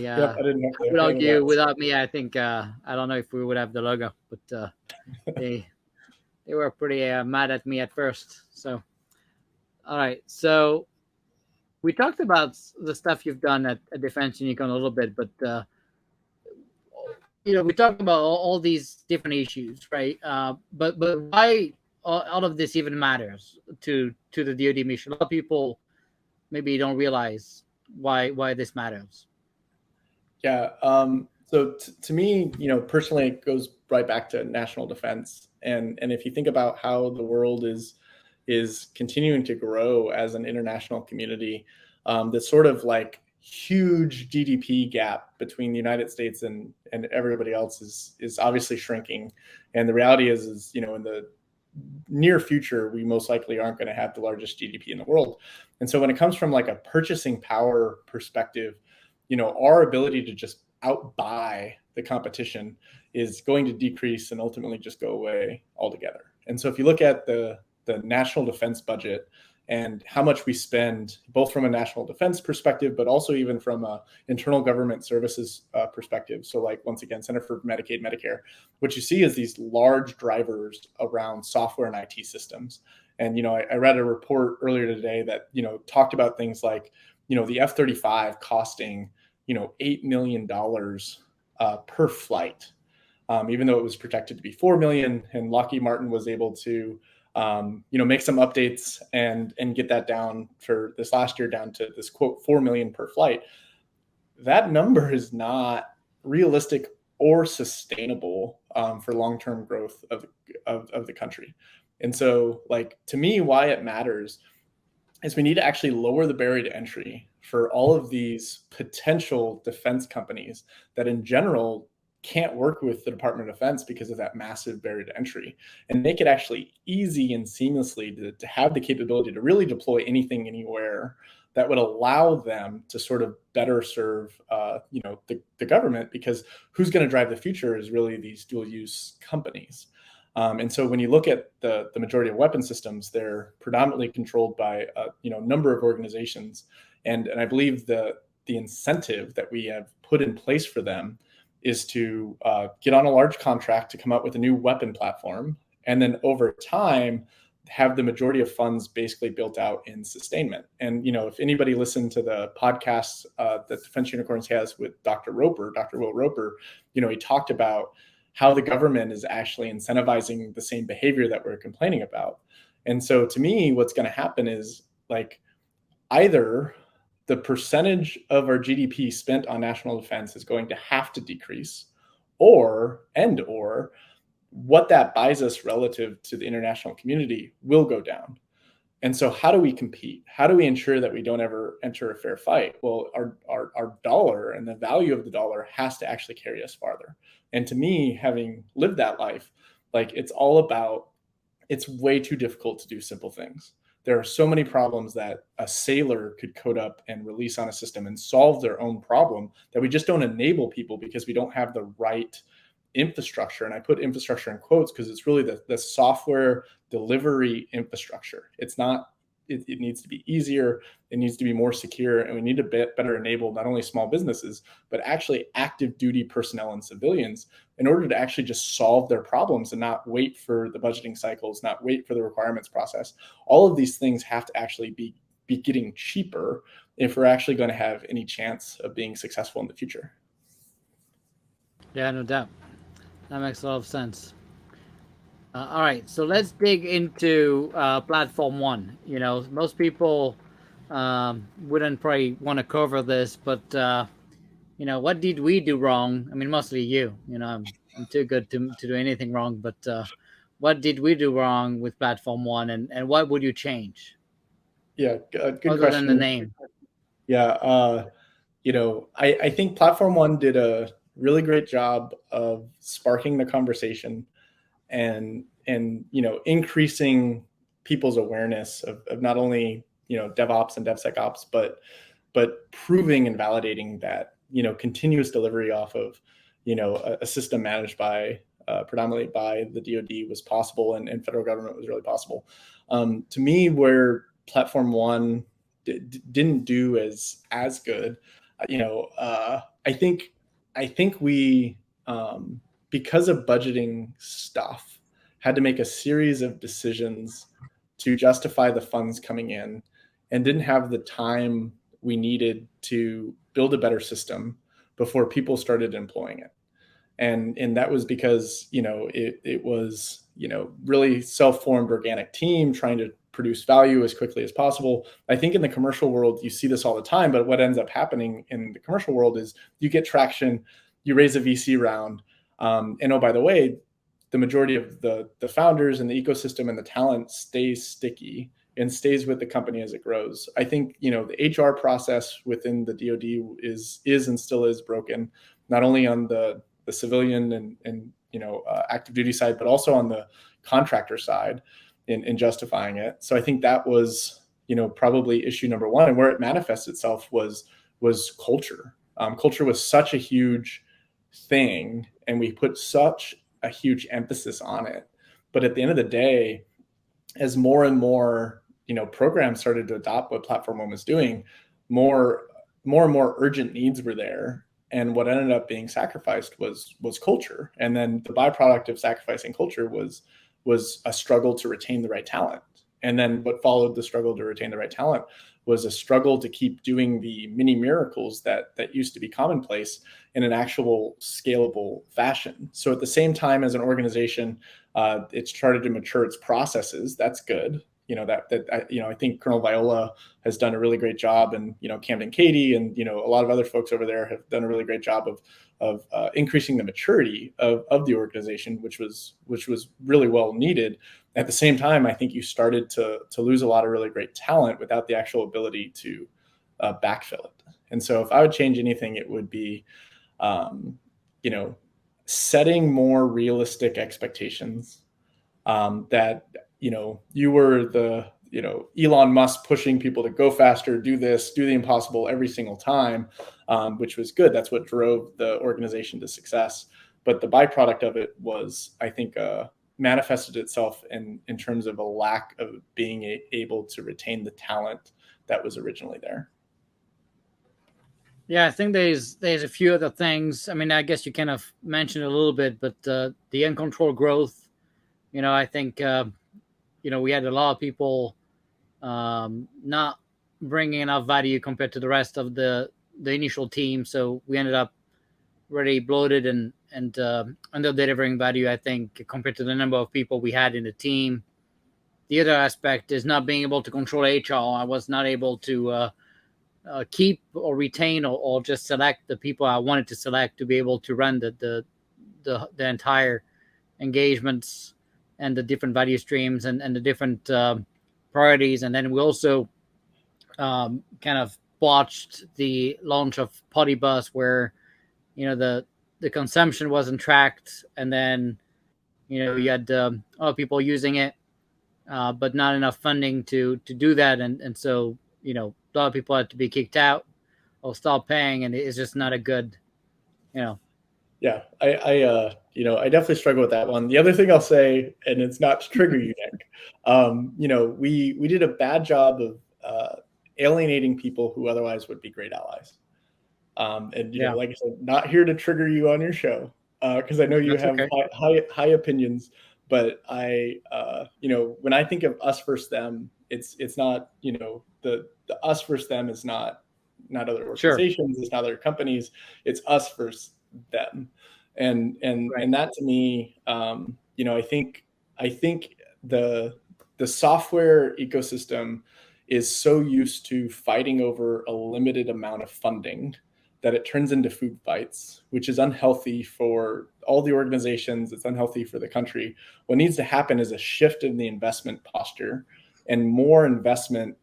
would argue without me, I think I don't know if we would have the logo, but they were pretty mad at me at first. So all right, so we talked about the stuff you've done at Defense Unicorn a little bit, but we talked about all these different issues, right? But why all of this even matters to the DoD mission? A lot of people maybe don't realize why this matters. Yeah. So to me, personally, it goes right back to national defense. And if you think about how the world is continuing to grow as an international community, this sort of like huge GDP gap between the United States and everybody else is obviously shrinking. And the reality is in the near future, we most likely aren't going to have the largest GDP in the world. And so when it comes from like a purchasing power perspective, our ability to just outbuy the competition is going to decrease and ultimately just go away altogether. And so if you look at the national defense budget and how much we spend, both from a national defense perspective, but also even from a internal government services perspective. So like, once again, Center for Medicaid, Medicare, what you see is these large drivers around software and IT systems. And, I read a report earlier today that, talked about things like, the F-35 costing, $8 million per flight, even though it was projected to be 4 million, and Lockheed Martin was able to make some updates and get that down for this last year down to this quote 4 million per flight. That number is not realistic or sustainable for long-term growth of the country. And so, like, to me, why it matters is we need to actually lower the barrier to entry for all of these potential defense companies that in general can't work with the Department of Defense because of that massive barrier to entry, and make it actually easy and seamlessly to have the capability to really deploy anything, anywhere, that would allow them to sort of better serve, the government, because who's going to drive the future is really these dual use companies. And so when you look at the majority of weapon systems, they're predominantly controlled by a number of organizations. And I believe the incentive that we have put in place for them is to get on a large contract to come up with a new weapon platform, and then over time have the majority of funds basically built out in sustainment. And if anybody listened to the podcast that Defense Unicorns has with Dr. Will Roper, he talked about how the government is actually incentivizing the same behavior that we're complaining about. And so to me, what's going to happen is, like, either the percentage of our GDP spent on national defense is going to have to decrease, or what that buys us relative to the international community will go down. And so how do we compete? How do we ensure that we don't ever enter a fair fight? Well, our dollar and the value of the dollar has to actually carry us farther. And to me, having lived that life, like it's way too difficult to do simple things. There are so many problems that a sailor could code up and release on a system and solve their own problem that we just don't enable people because we don't have the right infrastructure. And I put infrastructure in quotes because it's really the software delivery infrastructure. It's not, it needs to be easier. It needs to be more secure. And we need to better enable not only small businesses, but actually active duty personnel and civilians in order to actually just solve their problems and not wait for the budgeting cycles, not wait for the requirements process. All of these things have to actually be getting cheaper if we're actually going to have any chance of being successful in the future. Yeah, no doubt. That makes a lot of sense. All right, so let's dig into platform one. You know, most people wouldn't probably want to cover this, but you know, what did we do wrong? I mean, mostly you. You know, I'm too good to do anything wrong, but what did we do wrong with platform one, and what would you change? Yeah, good Other question. than the name. Yeah, you know, I think platform one did a really great job of sparking the conversation and you know, increasing people's awareness of not only, you know, DevOps and DevSecOps, but proving and validating that, you know, continuous delivery off of, you know, a system managed by predominantly by the DoD was possible, and federal government was really possible. To me, where platform one didn't do as good, you know, I think we because of budgeting stuff had to make a series of decisions to justify the funds coming in, and didn't have the time we needed to build a better system before people started employing it. And that was because, you know, it was, you know, really self-formed organic team trying to produce value as quickly as possible. I think in the commercial world, you see this all the time, but what ends up happening in the commercial world is you get traction, you raise a VC round, and oh, by the way, the majority of the founders and the ecosystem and the talent stays sticky and stays with the company as it grows. I think, you know, the HR process within the DoD is and still is broken, not only on the civilian and you know, active duty side, but also on the contractor side in justifying it. So I think that was, you know, probably issue number one. And where it manifests itself was culture. Culture was such a huge thing, and we put such a huge emphasis on it. But at the end of the day, as more and more, you know, programs started to adopt what Platform One was doing, more and more urgent needs were there. And what ended up being sacrificed was culture. And then the byproduct of sacrificing culture was a struggle to retain the right talent. And then what followed the struggle to retain the right talent was a struggle to keep doing the mini miracles that used to be commonplace in an actual scalable fashion. So at the same time as an organization, it's started to mature its processes. That's good. You know, I think Colonel Viola has done a really great job, and, you know, Camden Katie and, you know, a lot of other folks over there have done a really great job of increasing the maturity of the organization, which was really well needed. At the same time, I think you started to lose a lot of really great talent without the actual ability to backfill it. And so if I would change anything, it would be, you know, setting more realistic expectations, that, you know, you were the, you know, Elon Musk pushing people to go faster, do this, do the impossible every single time, which was good. That's what drove the organization to success. But the byproduct of it was, I think, manifested itself in terms of a lack of being able to retain the talent that was originally there. Yeah, I think there's a few other things. I mean, I guess you kind of mentioned a little bit, but the uncontrolled growth. You know, I think you know, we had a lot of people not bringing enough value compared to the rest of the initial team, so we ended up really bloated and under delivering value, I think, compared to the number of people we had in the team. The other aspect is not being able to control HR. I was not able to keep or retain or just select the people I wanted to select to be able to run the the entire engagements and the different value streams and the different priorities. And then we also kind of botched the launch of Podibus, where the consumption wasn't tracked, and then you had other people using it, but not enough funding to do that, and so a lot of people had to be kicked out or stop paying, and it's just not a good. Yeah, I definitely struggle with that one. The other thing I'll say, and it's not to trigger you, Nick, we did a bad job of alienating people who otherwise would be great allies. Like I said, not here to trigger you on your show, because I know you have okay. high opinions. But when I think of us versus them, it's not the us versus them is not other organizations, it's not other companies, it's us versus them, and that to me, I think the software ecosystem is so used to fighting over a limited amount of funding that it turns into food fights, which is unhealthy for all the organizations. It's unhealthy for the country. What needs to happen is a shift in the investment posture and more investment,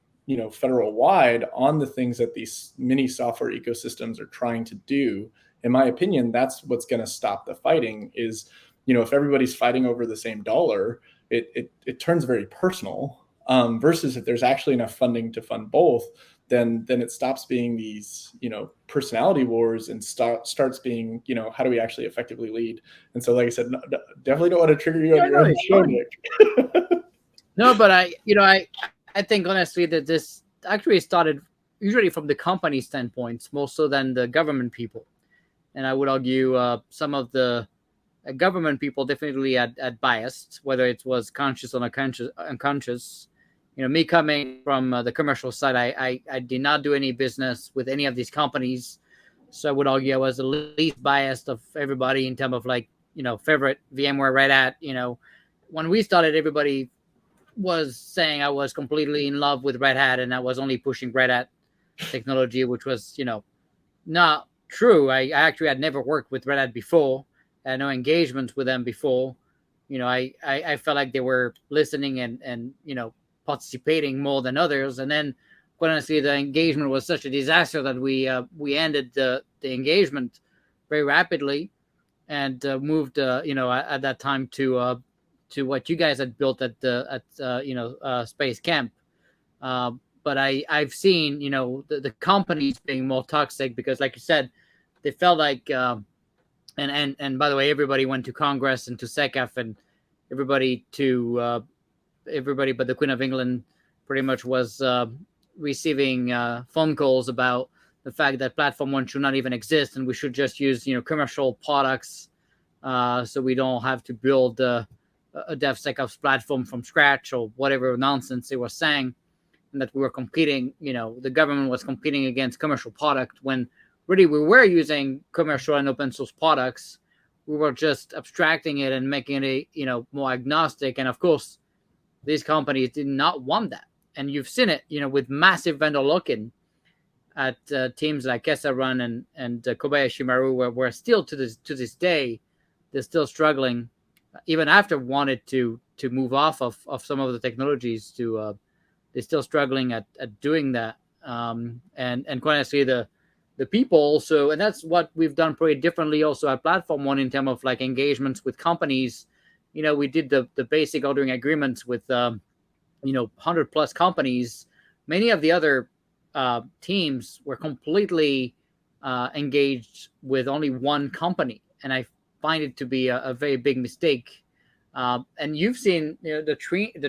federal wide on the things that these mini software ecosystems are trying to do. In my opinion, that's what's going to stop the fighting is, if everybody's fighting over the same dollar, it turns very personal, versus if there's actually enough funding to fund both, then it stops being these, personality wars and starts being, how do we actually effectively lead? And so, like I said, definitely don't want to trigger you on your own show, Nick. No, but I think honestly that this actually started usually from the company standpoints more so than the government people. And I would argue some of the government people definitely had biased, whether it was conscious or unconscious. Me coming from the commercial side, I did not do any business with any of these companies. So I would argue I was the least biased of everybody in terms of favorite VMware, Red Hat. When we started, everybody was saying I was completely in love with Red Hat and I was only pushing Red Hat technology, which was, not true. I actually had never worked with Red Hat before. I had no engagement with them before. I felt like they were listening and participating more than others. And then, quite honestly, the engagement was such a disaster that we ended the engagement very rapidly and moved, at that time to what you guys had built at Space Camp. But I've seen, the companies being more toxic because, like you said, they felt like, and by the way, everybody went to Congress and to SecOps, and everybody but the Queen of England pretty much was receiving phone calls about the fact that Platform One should not even exist, and we should just use commercial products, so we don't have to build a DevSecOps platform from scratch or whatever nonsense they were saying, and that we were competing. The government was competing against commercial product when really we were using commercial and open source products. We were just abstracting it and making it more agnostic, and of course, these companies did not want that. And you've seen it, with massive vendor lock-in at teams like Kesarun and Kobayashi Maru, where still to this day, they're still struggling, even after wanted to move off of some of the technologies. They're still struggling at doing that. And quite honestly, the people also, and that's what we've done pretty differently also at Platform One in terms of engagements with companies. We did the basic ordering agreements with 100 plus companies. Many of the other teams were completely engaged with only one company, and I find it to be a very big mistake. And you've seen the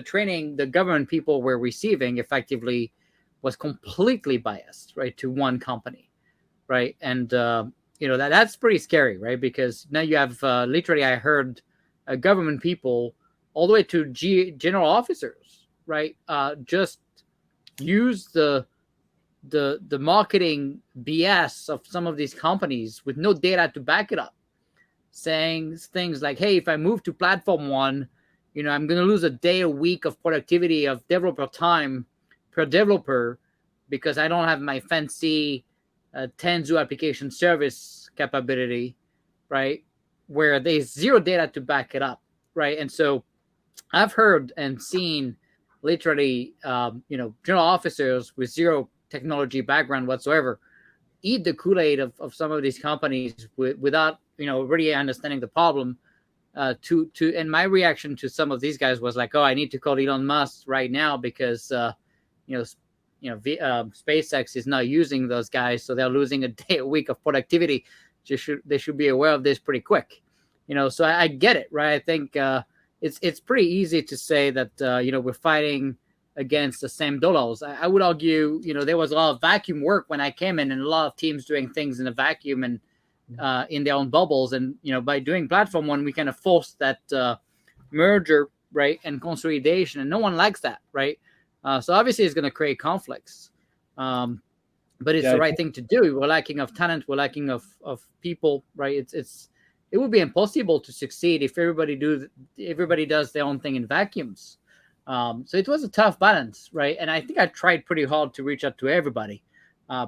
training the government people were receiving effectively was completely biased, right, to one company, right? And that's pretty scary, right? Because now you have literally, I heard government people all the way to general officers, right? Just use the marketing BS of some of these companies with no data to back it up, saying things like, hey, if I move to Platform One, I'm going to lose a day a week of productivity of developer time per developer because I don't have my fancy Tanzu application service capability, right? where there's zero data to back it up, right? And so I've heard and seen literally, general officers with zero technology background whatsoever eat the Kool-Aid of some of these companies without, really understanding the problem. And my reaction to some of these guys was like, oh, I need to call Elon Musk right now because, you know, SpaceX is not using those guys, so they're losing a day a week of productivity. They should be aware of this pretty quick. So I get it, right? I think it's pretty easy to say that we're fighting against the same dollars. I would argue, there was a lot of vacuum work when I came in, and a lot of teams doing things in a vacuum and in their own bubbles. And by doing platform one, we kind of forced that merger, right, and consolidation, and no one likes that, right? So obviously, it's going to create conflicts. But it's the right thing to do. We're lacking of talent. We're lacking of people, right? It would be impossible to succeed if everybody does their own thing in vacuums. So it was a tough balance, right? And I think I tried pretty hard to reach out to everybody,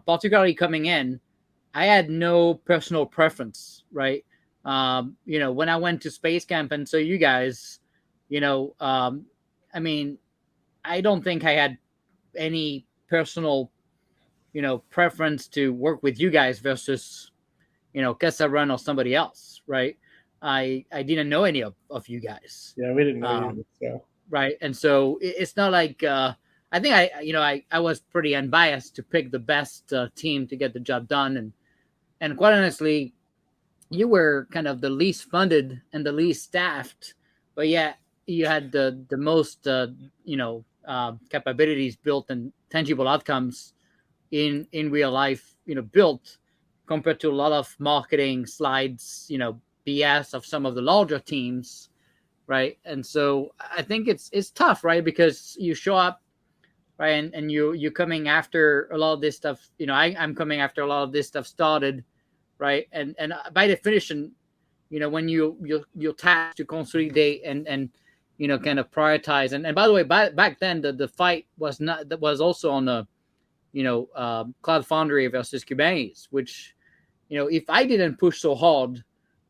particularly coming in. I had no personal preference, right? When I went to Space Camp, and so you guys, I mean, I don't think I had any personal, preference to work with you guys versus, Run or somebody else, right? I didn't know any of you guys. Yeah, we didn't know you. So. Right. And so it's not like I think I was pretty unbiased to pick the best team to get the job done. And quite honestly, you were kind of the least funded and the least staffed, but yet you had the most capabilities built and tangible outcomes in real life, built compared to a lot of marketing slides, BS of some of the larger teams. Right. And so I think it's tough, right? Because you show up, right, and you're coming after a lot of this stuff. I'm coming after a lot of this stuff started, right? And by definition, when you're tasked to consolidate and kind of prioritize. And by the way, back then the fight was also on the Cloud Foundry versus Kubernetes, which if I didn't push so hard,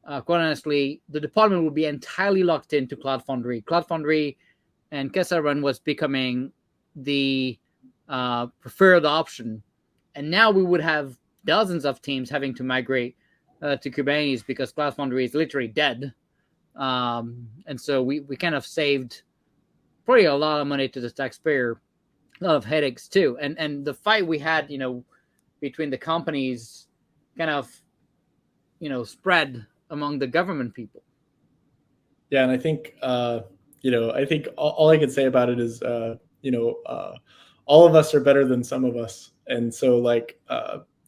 quite honestly, the department would be entirely locked into Cloud Foundry. Cloud Foundry and Run was becoming the preferred option. And now we would have dozens of teams having to migrate to Kubernetes because Cloud Foundry is literally dead. And so we kind of saved probably a lot of money to the taxpayer, a lot of headaches too. And the fight we had, between the companies kind of, spread among the government people. Yeah, and I think I think all I can say about it is all of us are better than some of us, and so like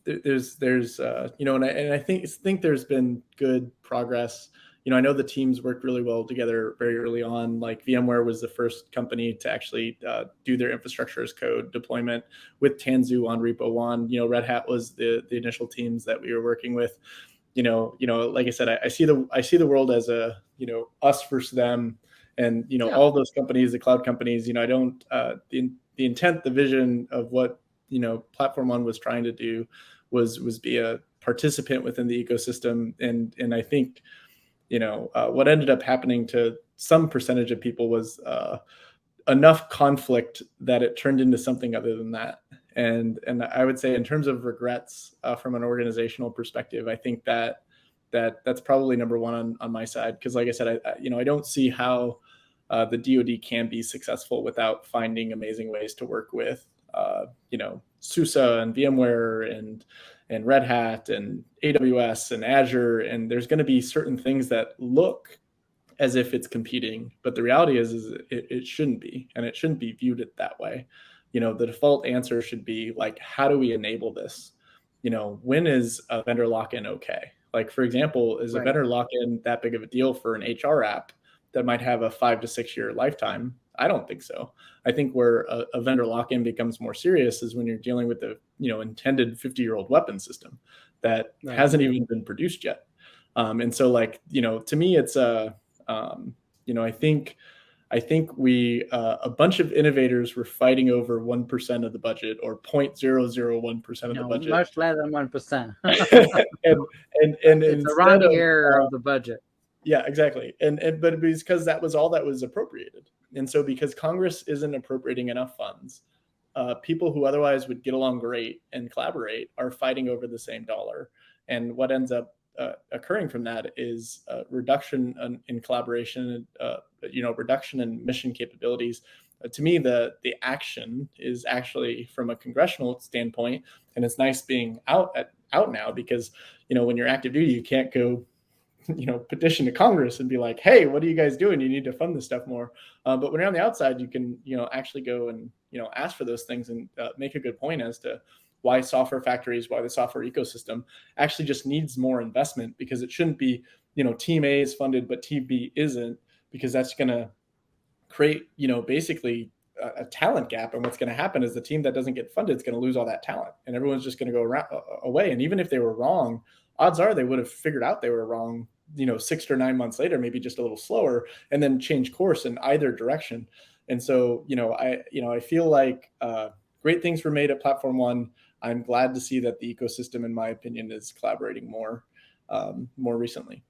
there's and I think there's been good progress. I know the teams worked really well together very early on. Like VMware was the first company to actually do their infrastructure as code deployment with Tanzu on Repo One. Red Hat was the initial teams that we were working with. Like I said, I see the world as a us versus them, and all those companies, the cloud companies. I don't the intent, the vision of what Platform One was trying to do was be a participant within the ecosystem, and I think what ended up happening to some percentage of people was enough conflict that it turned into something other than that. And I would say in terms of regrets from an organizational perspective, I think that's probably number one on my side. Because like I said, I don't see how the DoD can be successful without finding amazing ways to work with SUSE and VMware and Red Hat and AWS and Azure. And there's going to be certain things that look as if it's competing, but the reality is it shouldn't be, and it shouldn't be viewed it that way. The default answer should be like, how do we enable this? When is a vendor lock-in okay? Like, for example, is a vendor lock-in that big of a deal for an HR app that might have a 5 to 6 year lifetime? I don't think so. I think where a vendor lock-in becomes more serious is when you're dealing with the intended 50-year-old weapon system that hasn't even been produced yet. And so like, to me, it's I think we a bunch of innovators were fighting over 1% of the budget or 0.001% of the budget. Much less than 1%. and it's a rounding error of the budget. Yeah, exactly. But it was because that was all that was appropriated. And so because Congress isn't appropriating enough funds, people who otherwise would get along great and collaborate are fighting over the same dollar. And what ends up occurring from that is reduction in collaboration, reduction in mission capabilities. To me, the action is actually from a congressional standpoint, and it's nice being out now because when you're active duty, you can't go petition to Congress and be like, hey, what are you guys doing? You need to fund this stuff more. But when you're on the outside, you can, actually go and, ask for those things and make a good point as to why software factories, why the software ecosystem actually just needs more investment, because it shouldn't be, team A is funded, but team B isn't, because that's going to create, basically a talent gap. And what's going to happen is the team that doesn't get funded is going to lose all that talent, and everyone's just going to go away. And even if they were wrong, odds are they would have figured out they were wrong 6 or 9 months later, maybe just a little slower, and then change course in either direction. And so I feel like great things were made at Platform One. I'm glad to see that the ecosystem, in my opinion, is collaborating more recently.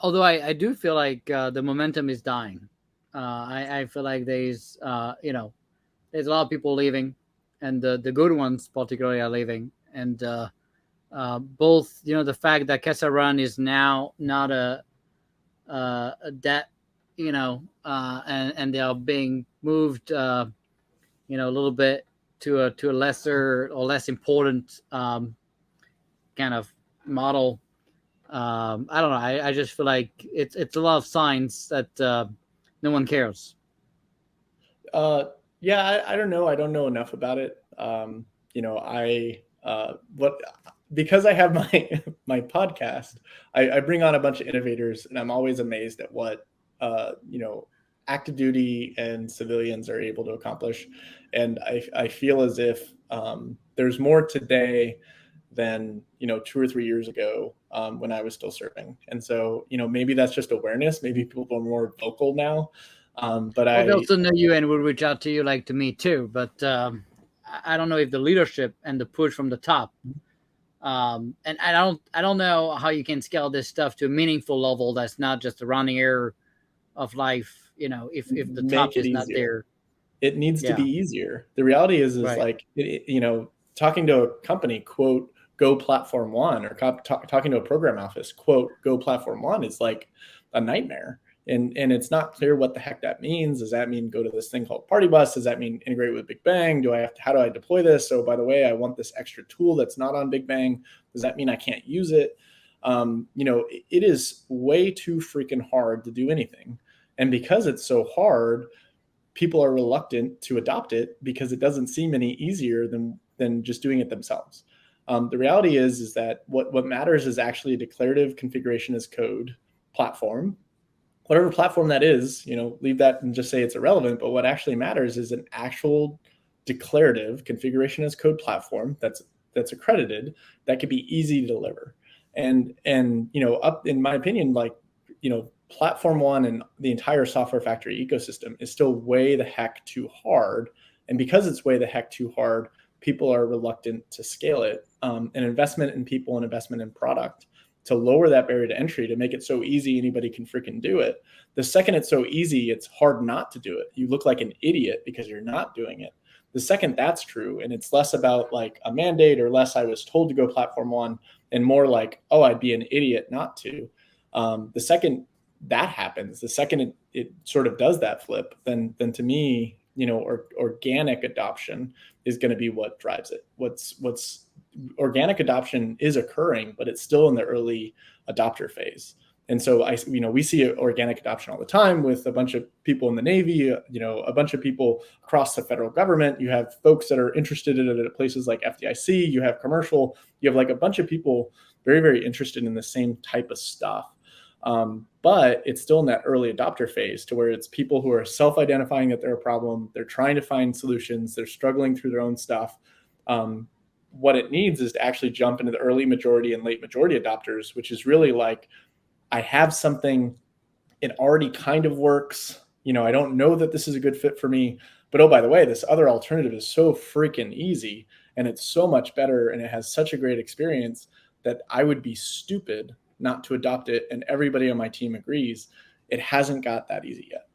Although I do feel like the momentum is dying. I feel like there's there's a lot of people leaving, and the good ones particularly are leaving. And both, the fact that Kesarun is now not a debt, and they are being moved, a little bit to a lesser or less important kind of model. I don't know. I just feel like it's a lot of signs that no one cares. Yeah, I don't know. I don't know enough about it. Because I have my podcast, I bring on a bunch of innovators, and I'm always amazed at what active duty and civilians are able to accomplish. And I feel as if there's more today than 2 or 3 years ago when I was still serving. And so maybe that's just awareness. Maybe people are more vocal now. But Well, they'll still know you and will reach out to you, like to me too. But I don't know if the leadership and the push from the top. And I don't know how you can scale this stuff to a meaningful level that's not just a rounding error of life. If the top is not there, it needs to be easier. The reality is right. Like talking to a company, quote, go Platform One, or talking to a program office, quote, go Platform One, is like a nightmare. And it's not clear what the heck that means. Does that mean go to this thing called Party Bus? Does that mean integrate with Big Bang? How do I deploy this? So by the way, I want this extra tool that's not on Big Bang. Does that mean I can't use it? It is way too freaking hard to do anything. And because it's so hard, people are reluctant to adopt it because it doesn't seem any easier than just doing it themselves. The reality is that what matters is actually a declarative configuration as code platform. Whatever platform that is, leave that and just say it's irrelevant. But what actually matters is an actual declarative configuration as code platform that's accredited, that could be easy to deliver. And up, in my opinion, Platform One and the entire software factory ecosystem is still way the heck too hard. And because it's way the heck too hard, people are reluctant to scale it. An investment in people and investment in product to lower that barrier to entry, to make it so easy anybody can freaking do it. The second it's so easy, it's hard not to do it. You look like an idiot because you're not doing it. The second that's true, and it's less about like a mandate or less I was told to go Platform One, and more like, oh, I'd be an idiot not to. The second that happens, the second it sort of does that flip, then to me, organic adoption is going to be what drives it. What's organic adoption is occurring, but it's still in the early adopter phase. And so we see organic adoption all the time with a bunch of people in the Navy, a bunch of people across the federal government. You have folks that are interested in it at places like FDIC. You have commercial. You have like a bunch of people very, very interested in the same type of stuff. But it's still in that early adopter phase, to where it's people who are self-identifying that they're a problem. They're trying to find solutions. They're struggling through their own stuff. What it needs is to actually jump into the early majority and late majority adopters, which is really like, I have something, it already kind of works. I don't know that this is a good fit for me, but oh, by the way, this other alternative is so freaking easy, and it's so much better, and it has such a great experience that I would be stupid not to adopt it, and everybody on my team agrees, it hasn't got that easy yet.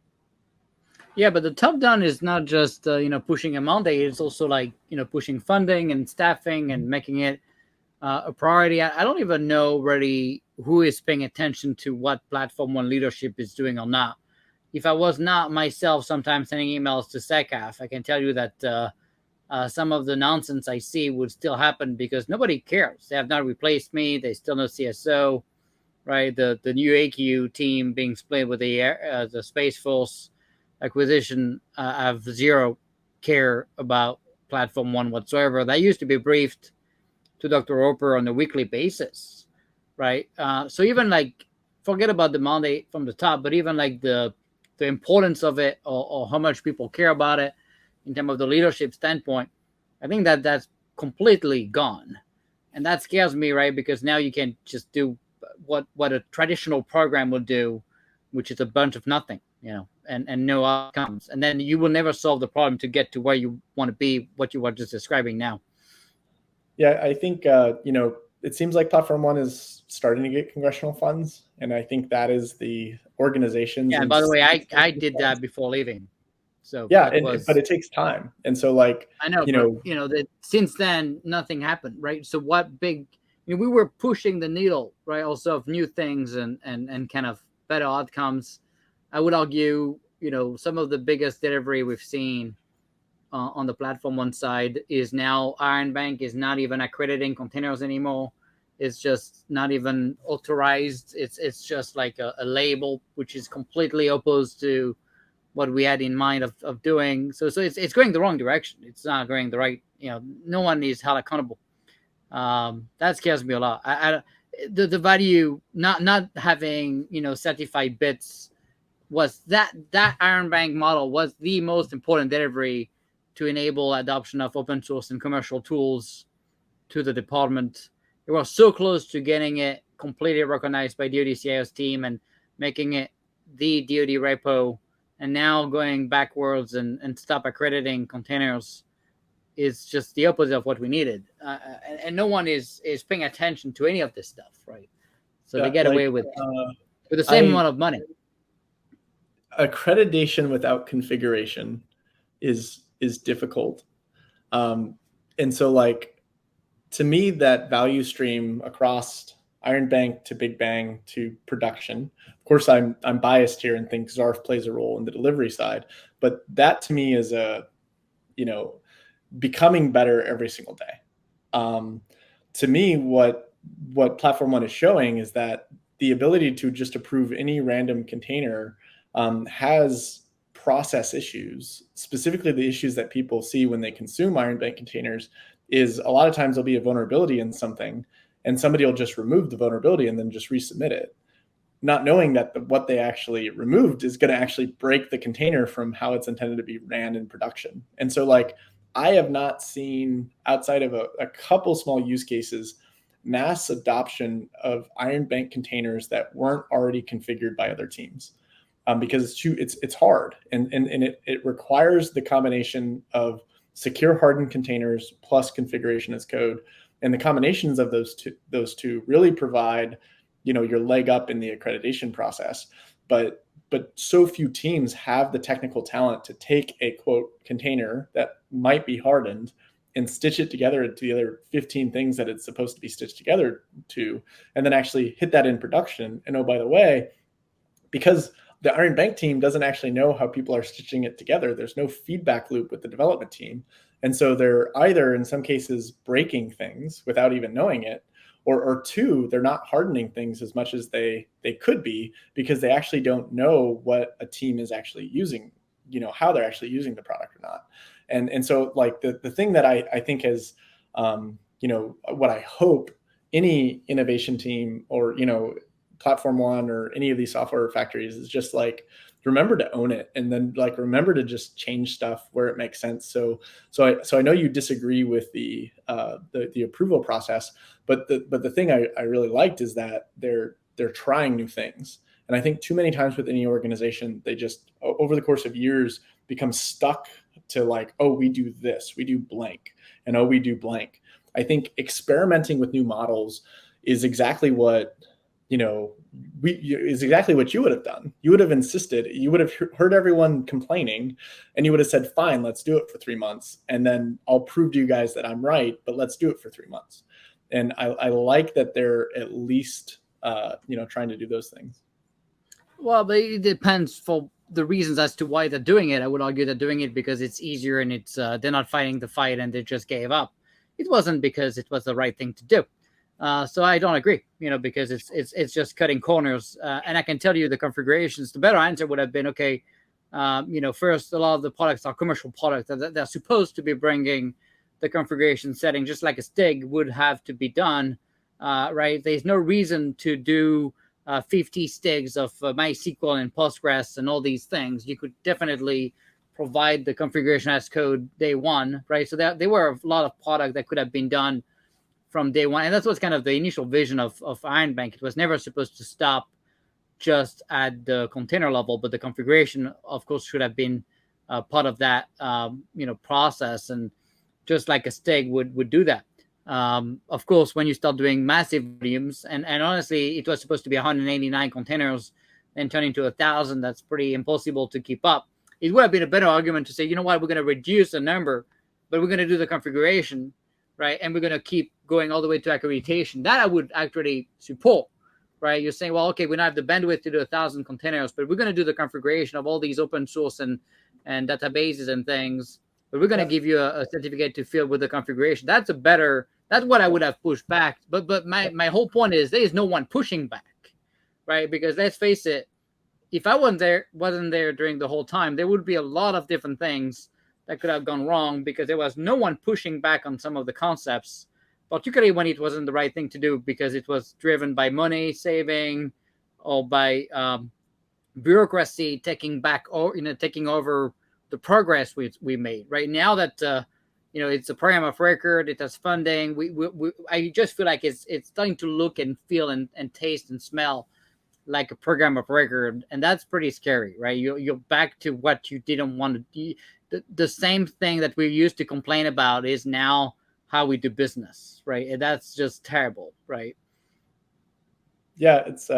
Yeah, but the top down is not just pushing a mandate. It's also like pushing funding and staffing and making it a priority. I don't even know really who is paying attention to what Platform One leadership is doing or not. If I was not myself sometimes sending emails to SecOps, I can tell you that some of the nonsense I see would still happen because nobody cares. They have not replaced me. They still no CSO, right? The new AQ team being split with the Space Force acquisition have zero care about Platform One whatsoever. That used to be briefed to Dr. Roper on a weekly basis, right? So even like forget about the mandate from the top, but even like the importance of it or how much people care about it in terms of the leadership standpoint, I think that that's completely gone, and that scares me, right? Because now you can just do what a traditional program would do, which is a bunch of nothing, and no outcomes, and then you will never solve the problem to get to where you want to be, what you were just describing now. Yeah, I think it seems like Platform One is starting to get congressional funds, and I think that is the organizations. Yeah, and by the way, I did that before leaving. So yeah, but it takes time, and so like I know, that since then nothing happened, right? So what big, we were pushing the needle, right? Also of new things and kind of better outcomes. I would argue, some of the biggest delivery we've seen on the Platform One side is now Iron Bank is not even accrediting containers anymore. It's just not even authorized. It's just like a label, which is completely opposed to what we had in mind of doing. So it's going the wrong direction. It's not going the right, no one is held accountable. That scares me a lot. The value not having, certified bits was that Iron Bank model was the most important delivery to enable adoption of open source and commercial tools to the department. It was so close to getting it completely recognized by DoD CIO's team and making it the DoD repo, and now going backwards and stop accrediting containers is just the opposite of what we needed. And no one is paying attention to any of this stuff, right? So they get away with the same amount of money. Accreditation without configuration is difficult. And so like, to me, that value stream across Iron Bank to Big Bang to production, of course, I'm biased here and think Zarf plays a role in the delivery side, but that to me is becoming better every single day. To me, what Platform One is showing is that the ability to just approve any random container has process issues, specifically the issues that people see when they consume Iron Bank containers is a lot of times there'll be a vulnerability in something and somebody will just remove the vulnerability and then just resubmit it, not knowing that what they actually removed is going to actually break the container from how it's intended to be ran in production. And so like, I have not seen, outside of a couple small use cases, mass adoption of Iron Bank containers that weren't already configured by other teams. Because it's hard and it requires the combination of secure hardened containers plus configuration as code, and the combinations of those two really provide your leg up in the accreditation process. But so few teams have the technical talent to take a quote container that might be hardened and stitch it together to the other 15 things that it's supposed to be stitched together to, and then actually hit that in production. And oh, by the way, because the Iron Bank team doesn't actually know how people are stitching it together, there's no feedback loop with the development team. And so they're either in some cases breaking things without even knowing it, or two, they're not hardening things as much as they could be because they actually don't know what a team is actually using, how they're actually using the product or not. And so like the thing that I think is, what I hope any innovation team or, Platform One or any of these software factories is just like, remember to own it, and then like remember to just change stuff where it makes sense. So I know you disagree with the approval process, but the thing I really liked is that they're trying new things. And I think too many times with any organization, they just over the course of years become stuck to like, oh, we do this, we do blank, and oh, we do blank. I think experimenting with new models is exactly what is exactly what you would have done. You would have insisted, you would have heard everyone complaining, and you would have said, fine, let's do it for 3 months. And then I'll prove to you guys that I'm right, but let's do it for 3 months. And I like that they're at least, trying to do those things. Well, but it depends for the reasons as to why they're doing it. I would argue they're doing it because it's easier and it's they're not fighting the fight and they just gave up. It wasn't because it was the right thing to do. So I don't agree, because it's just cutting corners. And I can tell you the configurations. The better answer would have been, okay, first, a lot of the products are commercial products. They're supposed to be bringing the configuration setting, just like a STIG would have to be done, right? There's no reason to do 50 STIGs of MySQL and Postgres and all these things. You could definitely provide the configuration as code day one, right? So there were a lot of product that could have been done from day one. And that's what's kind of the initial vision of Iron Bank. It was never supposed to stop just at the container level, but the configuration, of course, should have been part of that, process. And just like a STIG would do that. Of course, when you start doing massive volumes, and honestly, it was supposed to be 189 containers, then turn into 1,000. That's pretty impossible to keep up. It would have been a better argument to say, you know what, we're going to reduce the number, but we're going to do the configuration, right? And we're going to keep going all the way to accreditation. That I would actually support, right? You're saying, well, okay, we don't have the bandwidth to do 1,000 containers, but we're going to do the configuration of all these open source and databases and things. But we're going to give you a certificate to fill with the configuration. That's what I would have pushed back. But my whole point is there is no one pushing back, right? Because let's face it, if I wasn't there during the whole time, there would be a lot of different things that could have gone wrong because there was no one pushing back on some of the concepts, particularly when it wasn't the right thing to do because it was driven by money saving or by bureaucracy taking over the progress we made. Right now that it's a program of record, it has funding. I just feel like it's starting to look and feel and taste and smell like a program of record, and that's pretty scary, right? You're back to what you didn't want to do. The same thing that we used to complain about is now how we do business, right? And that's just terrible, right? Yeah, it's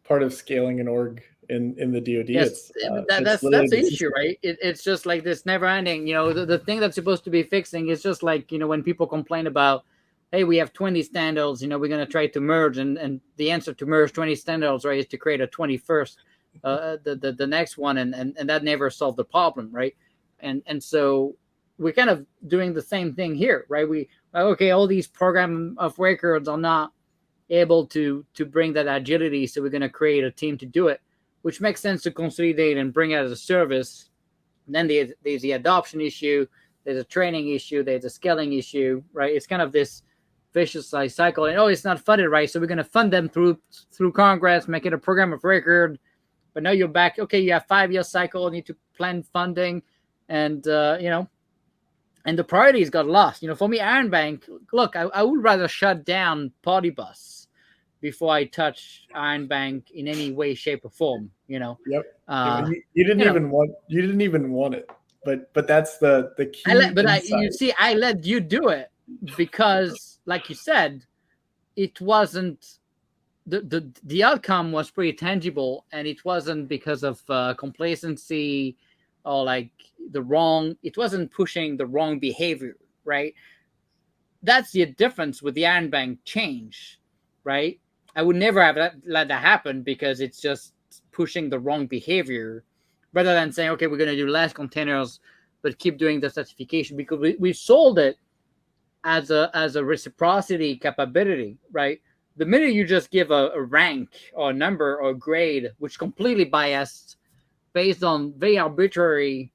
part of scaling an org in the DoD. Yes, that's the issue, right? It's just like this never ending. The thing that's supposed to be fixing is just like when people complain about, hey, we have 20 standards, we're going to try to merge, and the answer to merge 20 standards, right, is to create a 21st, the next one, and that never solved the problem, right? And so we're kind of doing the same thing here, right? All these program of records are not able to bring that agility, so we're going to create a team to do it, which makes sense to consolidate and bring out as a service. And then there's the adoption issue, there's a training issue, there's a scaling issue, right? It's kind of this vicious cycle. And it's not funded right, so we're going to fund them through Congress, make it a program of record. But now you're back. Okay, you have 5-year cycle, you need to plan funding, and and the priorities got lost. For me, Iron Bank. Look, I would rather shut down Party Bus before I touch Iron Bank in any way, shape, or form. Yep. You didn't even want it, but that's the key. I let you do it because, like you said, it wasn't the outcome was pretty tangible, and it wasn't because of complacency or it wasn't pushing the wrong behavior, right? That's the difference with the Iron Bank change, right? I would never have let that happen because it's just pushing the wrong behavior rather than saying, okay, we're going to do less containers, but keep doing the certification because we sold it as a reciprocity capability, right? The minute you just give a rank or a number or a grade, which completely biased based on very arbitrary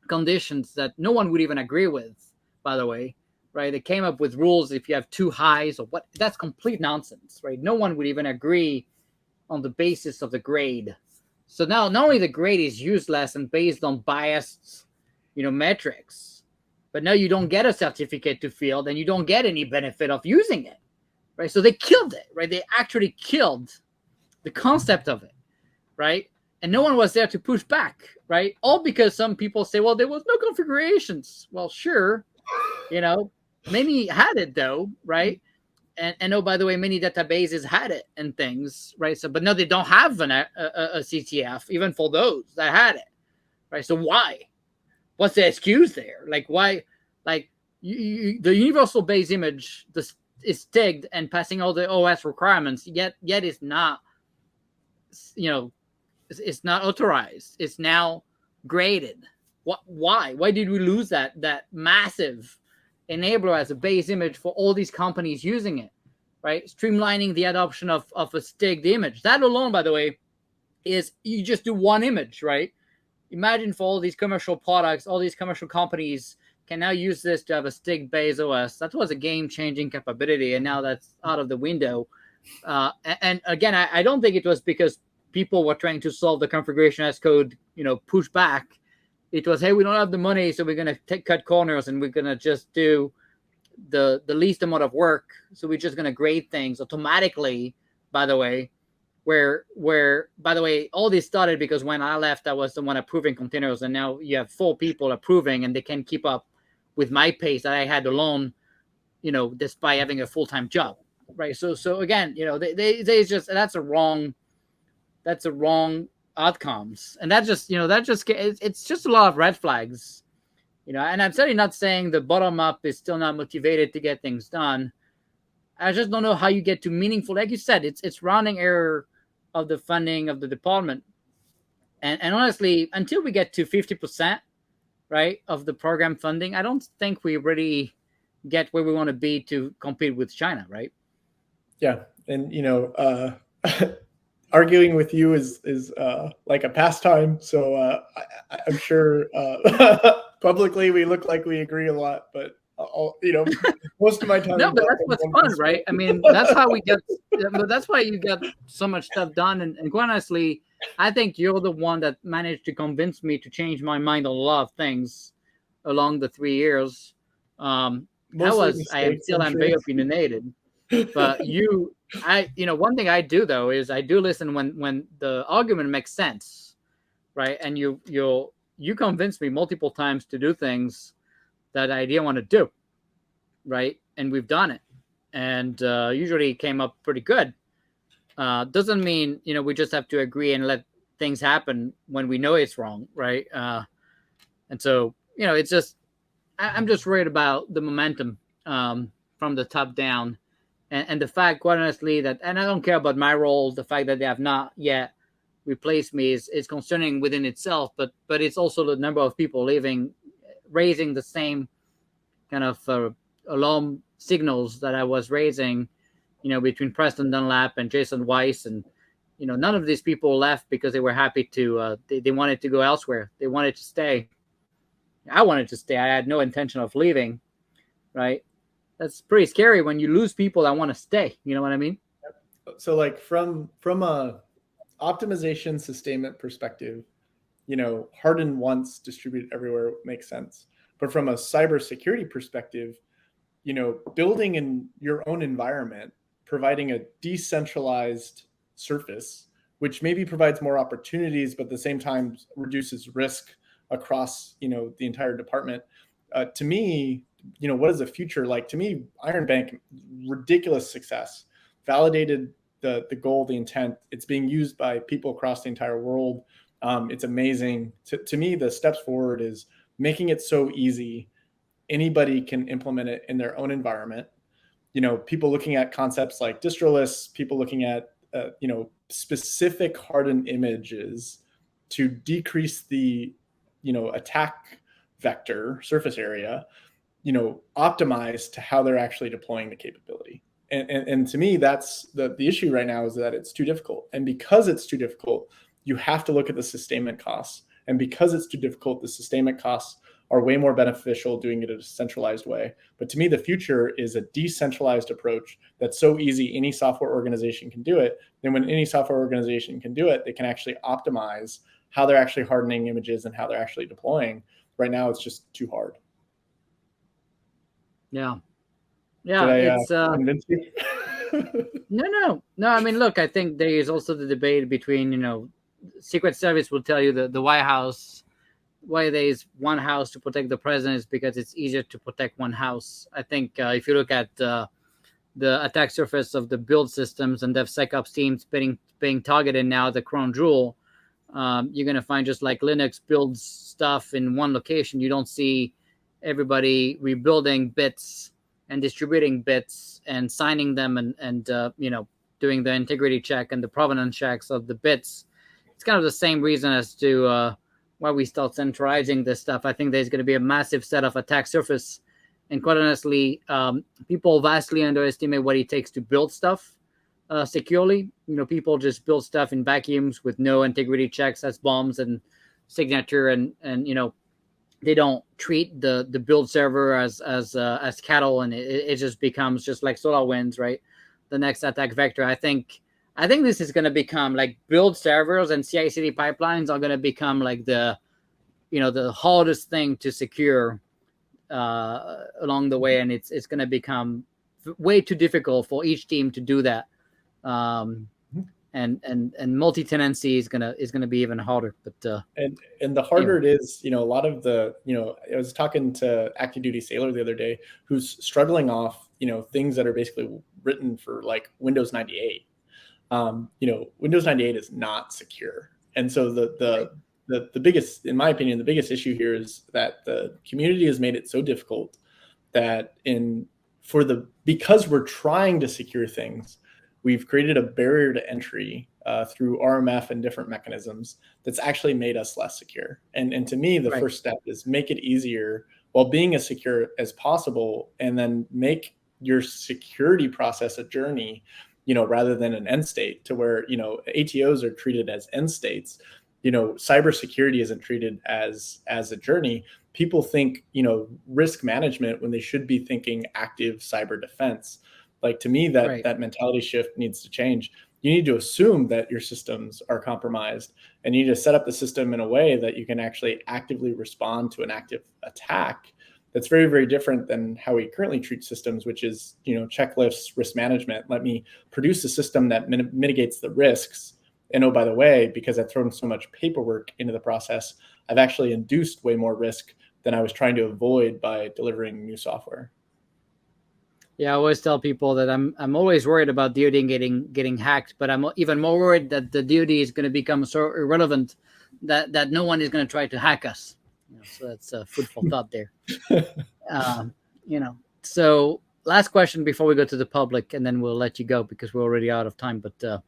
conditions that no one would even agree with, by the way, right? They came up with rules if you have 2 highs or what. That's complete nonsense, right? No one would even agree on the basis of the grade. So now not only the grade is useless and based on biased, metrics, but now you don't get a certificate to field and you don't get any benefit of using it, right? So they killed it, right? They actually killed the concept of it, right? And no one was there to push back, right? All because some people say, well, there was no configurations. Well, sure, many had it though, right? And oh, by the way, many databases had it and things, right? So, but no, they don't have a CTF even for those that had it, right? So why? What's the excuse there? Like why? Like the universal base image is tagged and passing all the OS requirements, yet it's not, it's not authorized. It's now graded. What? Why? Why did we lose that massive enabler as a base image for all these companies using it, right? Streamlining the adoption of a sticked image. That alone, by the way, is you just do one image, right? Imagine for all these commercial products, all these commercial companies can now use this to have a stick base OS. That was a game-changing capability, and now that's out of the window. And again, I don't think it was because people were trying to solve the configuration as code, push back. It was, hey, we don't have the money, so we're going to cut corners, and we're going to just do the least amount of work. So we're just going to grade things automatically, by the way, where by the way, all this started because when I left, I was the one approving containers, and now you have 4 people approving, and they can keep up with my pace that I had alone, despite having a full-time job, right? So again, they just, that's a wrong outcomes, and it's just a lot of red flags, and I'm certainly not saying the bottom up is still not motivated to get things done. I just don't know how you get to meaningful, like you said, it's rounding error of the funding of the department, and honestly, until we get to 50%, right, of the program funding, I don't think we really get where we want to be to compete with China, right? Yeah, and arguing with you is like a pastime. So I'm sure publicly we look like we agree a lot, but most of my time. No, but that's what's fun, right? I mean, that's how we get. That's why you get so much stuff done. And quite honestly, I think you're the one that managed to convince me to change my mind on a lot of things along the 3 years. I'm very opinionated, but one thing I do though is I do listen when the argument makes sense, right? And you convince me multiple times to do things that I didn't want to do, right? And we've done it, and usually came up pretty good. Doesn't mean we just have to agree and let things happen when we know it's wrong, right? And so it's just I'm just worried about the momentum from the top down. And the fact, quite honestly, and I don't care about my role, the fact that they have not yet replaced me is concerning within itself, but it's also the number of people raising the same kind of alarm signals that I was raising, between Preston Dunlap and Jason Weiss. And, none of these people left because they were happy to, they wanted to go elsewhere. They wanted to stay. I wanted to stay. I had no intention of leaving, right? That's pretty scary when you lose people that want to stay. You know what I mean? So like from a optimization sustainment perspective, harden once, distribute everywhere makes sense. But from a cybersecurity perspective, building in your own environment, providing a decentralized surface, which maybe provides more opportunities, but at the same time reduces risk across, the entire department. To me, what is the future like? To me, Iron Bank, ridiculous success, validated the goal, the intent. It's being used by people across the entire world. It's amazing. To me, the steps forward is making it so easy. Anybody can implement it in their own environment. People looking at concepts like distro lists, people looking at, specific hardened images to decrease the, attack vector surface area, optimized to how they're actually deploying the capability. And to me, that's the issue right now, is that it's too difficult. And because it's too difficult, you have to look at the sustainment costs. And because it's too difficult, the sustainment costs are way more beneficial doing it in a centralized way. But to me, the future is a decentralized approach that's so easy, any software organization can do it. Then when any software organization can do it, they can actually optimize how they're actually hardening images and how they're actually deploying. Right now, it's just too hard. Yeah. It's convince you? No. I mean, look, I think there is also the debate between, Secret Service will tell you the White House, why there is one house to protect the president is because it's easier to protect one house. I think if you look at the the attack surface of the build systems and DevSecOps teams being targeted now at the crown jewel. You're going to find just like Linux builds stuff in one location, you don't see everybody rebuilding bits and distributing bits and signing them and doing the integrity check and the provenance checks of the bits. It's kind of the same reason as to why we start centralizing this stuff. I think there's going to be a massive set of attack surface. And quite honestly, people vastly underestimate what it takes to build stuff securely. People just build stuff in vacuums with no integrity checks as bombs and signature, and they don't treat the build server as cattle, and it just becomes just like SolarWinds, right? The next attack vector. I think this is going to become like build servers and CI/CD pipelines are going to become like the hardest thing to secure along the way, and it's going to become way too difficult for each team to do that. And multi-tenancy is gonna be even harder. But and the harder it is, a lot of the, I was talking to active duty sailor the other day who's struggling off, things that are basically written for like Windows 98. Windows 98 is not secure, and so the biggest, in my opinion, the biggest issue here is that the community has made it so difficult that because we're trying to secure things, we've created a barrier to entry through RMF and different mechanisms that's actually made us less secure. And to me, the first step is make it easier while being as secure as possible, and then make your security process a journey, rather than an end state, to where, ATOs are treated as end states. Cybersecurity isn't treated as a journey. People think, risk management when they should be thinking active cyber defense. Like, to me, that mentality shift needs to change. You need to assume that your systems are compromised, and you need to set up the system in a way that you can actually actively respond to an active attack. That's very, very different than how we currently treat systems, which is, checklists, risk management. Let me produce a system that mitigates the risks. And oh, by the way, because I've thrown so much paperwork into the process, I've actually induced way more risk than I was trying to avoid by delivering new software. Yeah, I always tell people that I'm always worried about DoD getting hacked, but I'm even more worried that the DoD is going to become so irrelevant that no one is going to try to hack us. So that's food for thought there. So last question before we go to the public, and then we'll let you go because we're already out of time. But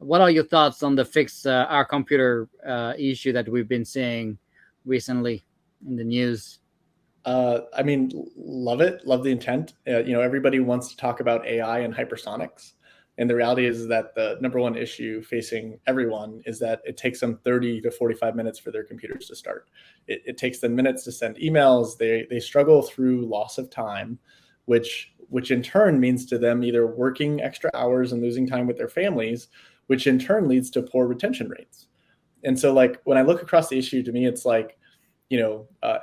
what are your thoughts on the fix our computer issue that we've been seeing recently in the news? Love it. Love the intent. Everybody wants to talk about AI and hypersonics. And the reality is that the number one issue facing everyone is that it takes them 30 to 45 minutes for their computers to start. It takes them minutes to send emails. They struggle through loss of time, which in turn means to them either working extra hours and losing time with their families, which in turn leads to poor retention rates. And so, like, when I look across the issue, to me, it's like,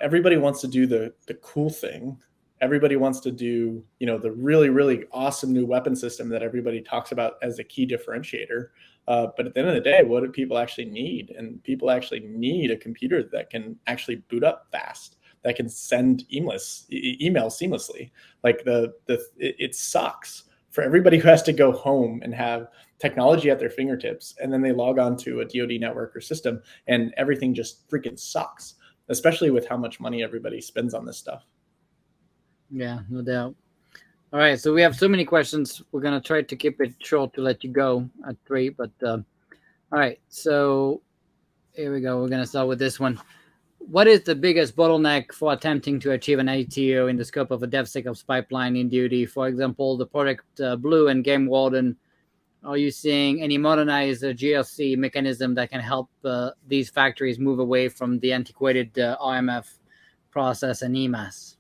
everybody wants to do the cool thing. Everybody wants to do, the really, really awesome new weapon system that everybody talks about as a key differentiator. But at the end of the day, what do people actually need? And people actually need a computer that can actually boot up fast, that can send emails seamlessly. Like it sucks for everybody who has to go home and have technology at their fingertips, and then they log on to a DoD network or system, and everything just freaking sucks, especially with how much money everybody spends on this stuff. Yeah, no doubt. All right, so we have so many questions. We're going to try to keep it short to let you go at 3. But all right, so here we go. We're going to start with this one. What is the biggest bottleneck for attempting to achieve an ATO in the scope of a DevSecOps pipeline in DoD? For example, the Project Blue and Game Warden. Are you seeing any modernized GRC mechanism that can help these factories move away from the antiquated RMF process and EMAS?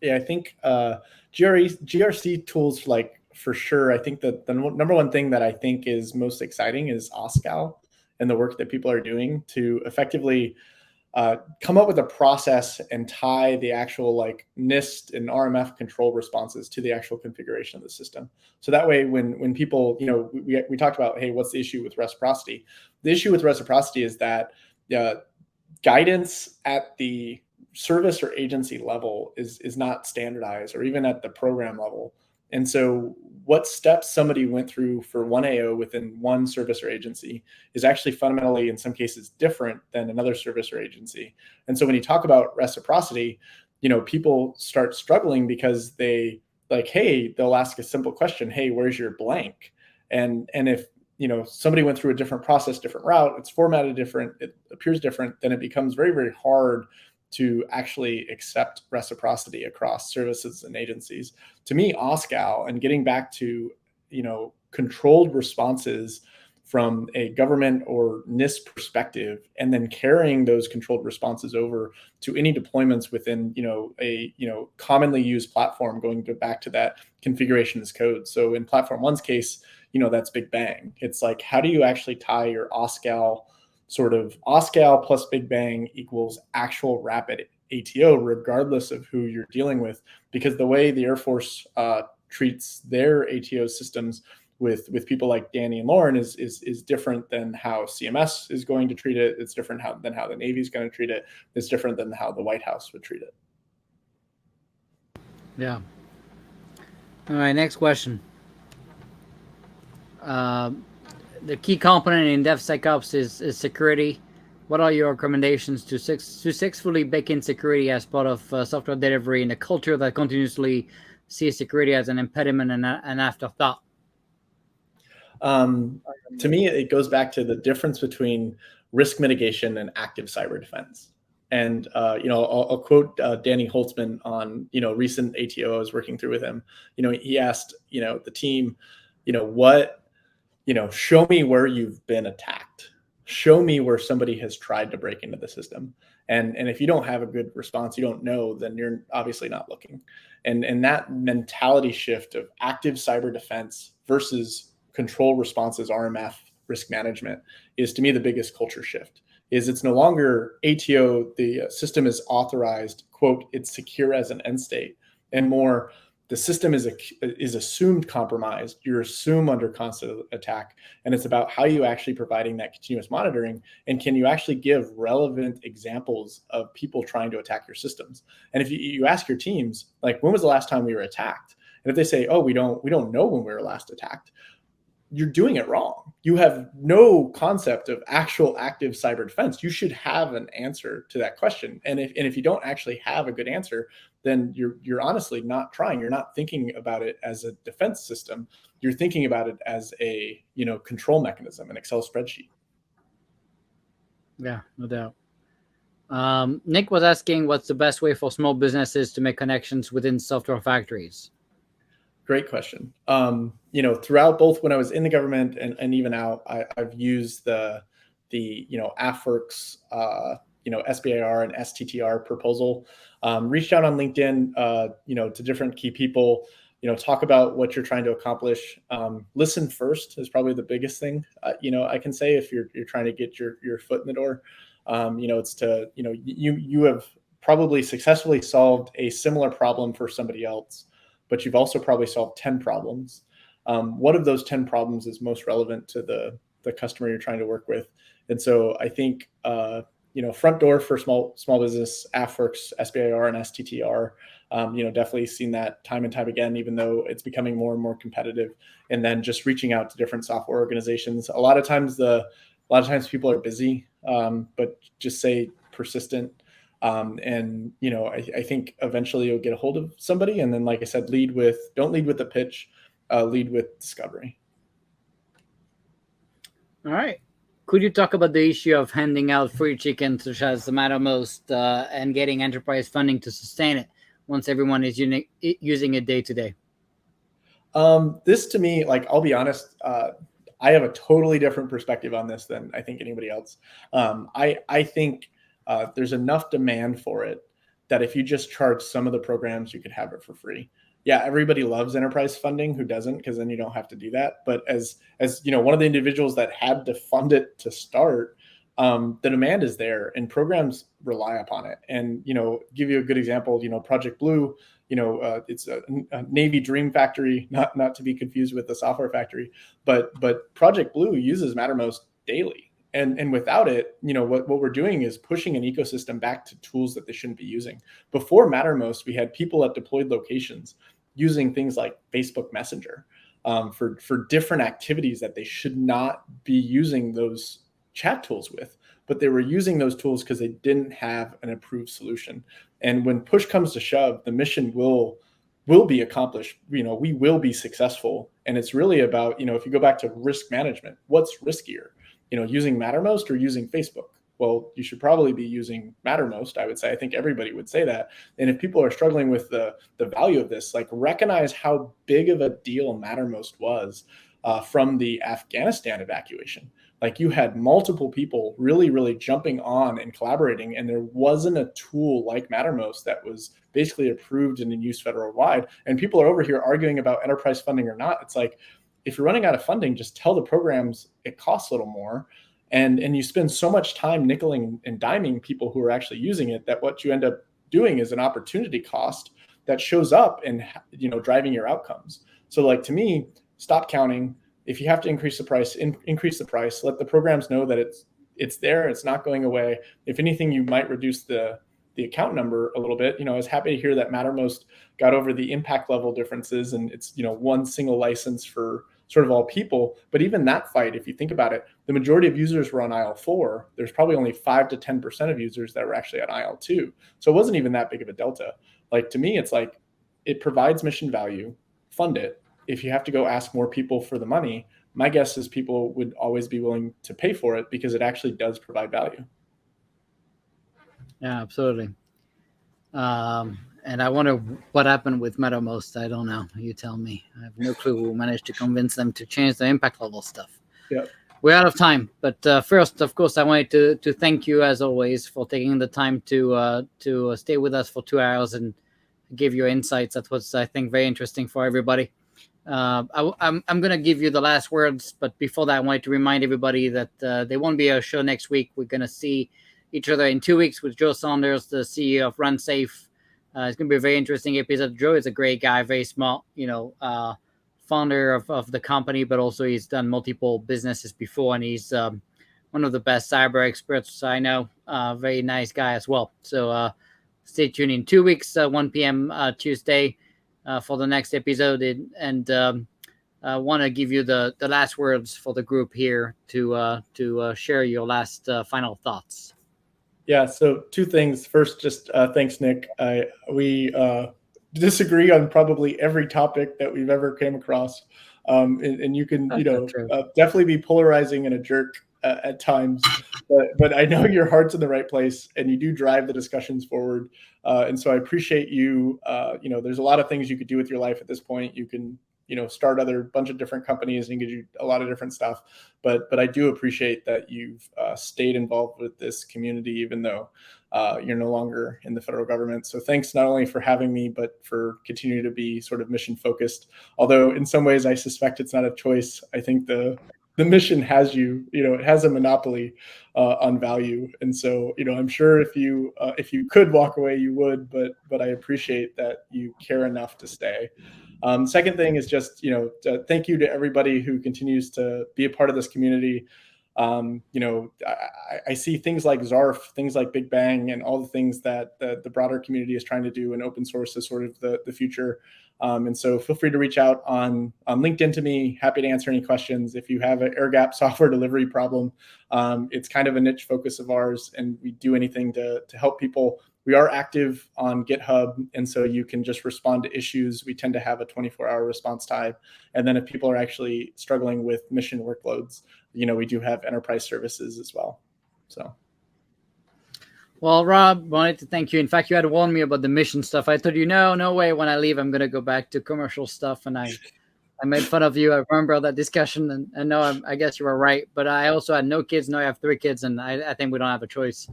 Yeah, I think GRC tools, like, for sure. I think that the number one thing that I think is most exciting is OSCAL and the work that people are doing to effectively come up with a process and tie the actual, like, NIST and RMF control responses to the actual configuration of the system. So that way, when people, we talked about, hey, what's the issue with reciprocity? The issue with reciprocity is that guidance at the service or agency level is not standardized, or even at the program level. And so what steps somebody went through for one AO within one service or agency is actually fundamentally, in some cases, different than another service or agency. And so when you talk about reciprocity, people start struggling because they like, hey, they'll ask a simple question, hey, where's your blank? And if somebody went through a different process, different route, it's formatted different, it appears different, then it becomes very, very hard to actually accept reciprocity across services and agencies. To me, OSCAL and getting back to, controlled responses from a government or NIST perspective, and then carrying those controlled responses over to any deployments within, a commonly used platform, going back to that configuration as code. So in Platform One's case, that's Big Bang. It's like, how do you actually tie your OSCAL plus Big Bang equals actual rapid ATO, regardless of who you're dealing with? Because the way the Air Force treats their ATO systems with people like Danny and Lauren is different than how CMS is going to treat it. It's different than how the Navy is going to treat it. It's different than how the White House would treat it. Yeah. All right, next question. The key component in DevSecOps is security. What are your recommendations to successfully bake in security as part of software delivery in a culture that continuously sees security as an impediment and an afterthought? To me, it goes back to the difference between risk mitigation and active cyber defense. And I'll quote Danny Holtzman on recent ATO I was working through with him. He asked the team, show me where you've been attacked. Show me where somebody has tried to break into the system. And if you don't have a good response, you don't know, then you're obviously not looking. And that mentality shift of active cyber defense versus control responses, RMF, risk management, is to me the biggest culture shift. Is it's no longer ATO, the system is authorized, quote, it's secure as an end state, and more, the system is assumed compromised. You're assumed under constant attack. And it's about how you actually providing that continuous monitoring. And can you actually give relevant examples of people trying to attack your systems? And if you ask your teams, like, when was the last time we were attacked? And if they say, oh, we don't know when we were last attacked, you're doing it wrong. You have no concept of actual active cyber defense. You should have an answer to that question. And if you don't actually have a good answer, then you're honestly not trying. You're not thinking about it as a defense system. You're thinking about it as a control mechanism, an Excel spreadsheet. Yeah, no doubt. Nick was asking, what's the best way for small businesses to make connections within software factories? Great question. Throughout both when I was in the government and even out, I've used the AFWERX, SBIR and STTR proposal. Reached out on LinkedIn, to different key people. Talk about what you're trying to accomplish. Listen first is probably the biggest thing. I can say if you're trying to get your foot in the door. It's to you have probably successfully solved a similar problem for somebody else, but you've also probably solved 10 problems. What of those 10 problems is most relevant to the customer you're trying to work with? And so I think, front door for small business, AFWERX, SBIR, and STTR, definitely seen that time and time again, even though it's becoming more and more competitive. And then just reaching out to different software organizations. A lot of times people are busy, but just say persistent. I think eventually you'll get a hold of somebody. And then, like I said, don't lead with the pitch, lead with discovery. All right. Could you talk about the issue of handing out free chicken, such as the Mattermost, and getting enterprise funding to sustain it once everyone is using it day to day? This, to me, I'll be honest, I have a totally different perspective on this than I think anybody else. I think there's enough demand for it that if you just charge some of the programs, you could have it for free. Yeah, everybody loves enterprise funding. Who doesn't? Because then you don't have to do that. But as one of the individuals that had to fund it to start, the demand is there, and programs rely upon it. And give you a good example. Project Blue. It's a Navy Dream Factory, not to be confused with the software factory. But Project Blue uses Mattermost daily. And without it, what we're doing is pushing an ecosystem back to tools that they shouldn't be using. Before Mattermost, we had people at deployed locations using things like Facebook Messenger for different activities that they should not be using those chat tools with, but they were using those tools because they didn't have an approved solution. And when push comes to shove, the mission will be accomplished. We will be successful. And it's really about, if you go back to risk management, what's riskier, using Mattermost or using Facebook? Well, you should probably be using Mattermost, I would say. I think everybody would say that. And if people are struggling with the value of this, like, recognize how big of a deal Mattermost was from the Afghanistan evacuation. Like, you had multiple people really, really jumping on and collaborating, and there wasn't a tool like Mattermost that was basically approved and in use federal wide. And people are over here arguing about enterprise funding or not. It's like, if you're running out of funding, just tell the programs it costs a little more. And you spend so much time nickeling and diming people who are actually using it that what you end up doing is an opportunity cost that shows up in, driving your outcomes. So, like, to me, stop counting. If you have to increase the price, increase the price. Let the programs know that it's there. It's not going away. If anything, you might reduce the account number a little bit. I was happy to hear that Mattermost got over the impact level differences, and it's one single license for sort of all people. But even that fight, if you think about it, the majority of users were on IL4. There's probably only 5 to 10% of users that were actually on IL2. So it wasn't even that big of a delta. Like, to me, it's like, it provides mission value, fund it. If you have to go ask more people for the money, my guess is people would always be willing to pay for it because it actually does provide value. Yeah, absolutely. And I wonder what happened with Mattermost. I don't know. You tell me. I have no clue who managed to convince them to change the impact level stuff. Yeah. We're out of time. But first, of course, I wanted to thank you, as always, for taking the time to stay with us for 2 hours and give your insights. That was, I think, very interesting for everybody. I'm going to give you the last words. But before that, I wanted to remind everybody that there won't be a show next week. We're going to see each other in 2 weeks with Joe Saunders, the CEO of RunSafe. It's going to be a very interesting episode. Joe is a great guy, very smart, founder of the company, but also he's done multiple businesses before, and he's one of the best cyber experts I know. Very nice guy as well. So stay tuned in 2 weeks, 1 p.m. Tuesday for the next episode. And I want to give you the last words for the group here to share your last final thoughts. Yeah, so 2 things. First, just thanks, Nick. We disagree on probably every topic that we've ever came across, and you can, definitely be polarizing and a jerk at times, but I know your heart's in the right place, and you do drive the discussions forward. And so I appreciate you. There's a lot of things you could do with your life at this point. You can, start other bunch of different companies and get you a lot of different stuff. But I do appreciate that you've stayed involved with this community, even though you're no longer in the federal government. So thanks not only for having me, but for continuing to be sort of mission focused. Although in some ways I suspect it's not a choice. I think the mission has you, it has a monopoly on value. And so, I'm sure if you could walk away, you would, but I appreciate that you care enough to stay. Second thing is just, thank you to everybody who continues to be a part of this community. I see things like Zarf, things like Big Bang, and all the things that the broader community is trying to do, and open source is sort of the future. And so feel free to reach out on LinkedIn to me. Happy to answer any questions. If you have an air gap software delivery problem, it's kind of a niche focus of ours, and we do anything to help people. We are active on GitHub, and so you can just respond to issues. We tend to have a 24-hour response time. And then if people are actually struggling with mission workloads, we do have enterprise services as well. So. Well, Rob, wanted to thank you. In fact, you had warned me about the mission stuff. I told you, no way. When I leave, I'm going to go back to commercial stuff. And I made fun of you. I remember that discussion. And no, I guess you were right. But I also had no kids. Now I have 3 kids. And I think we don't have a choice.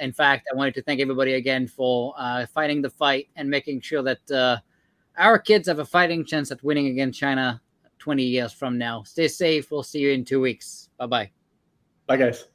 In fact, I wanted to thank everybody again for fighting the fight and making sure that our kids have a fighting chance at winning against China 20 years from now. Stay safe. We'll see you in 2 weeks. Bye-bye. Bye, guys.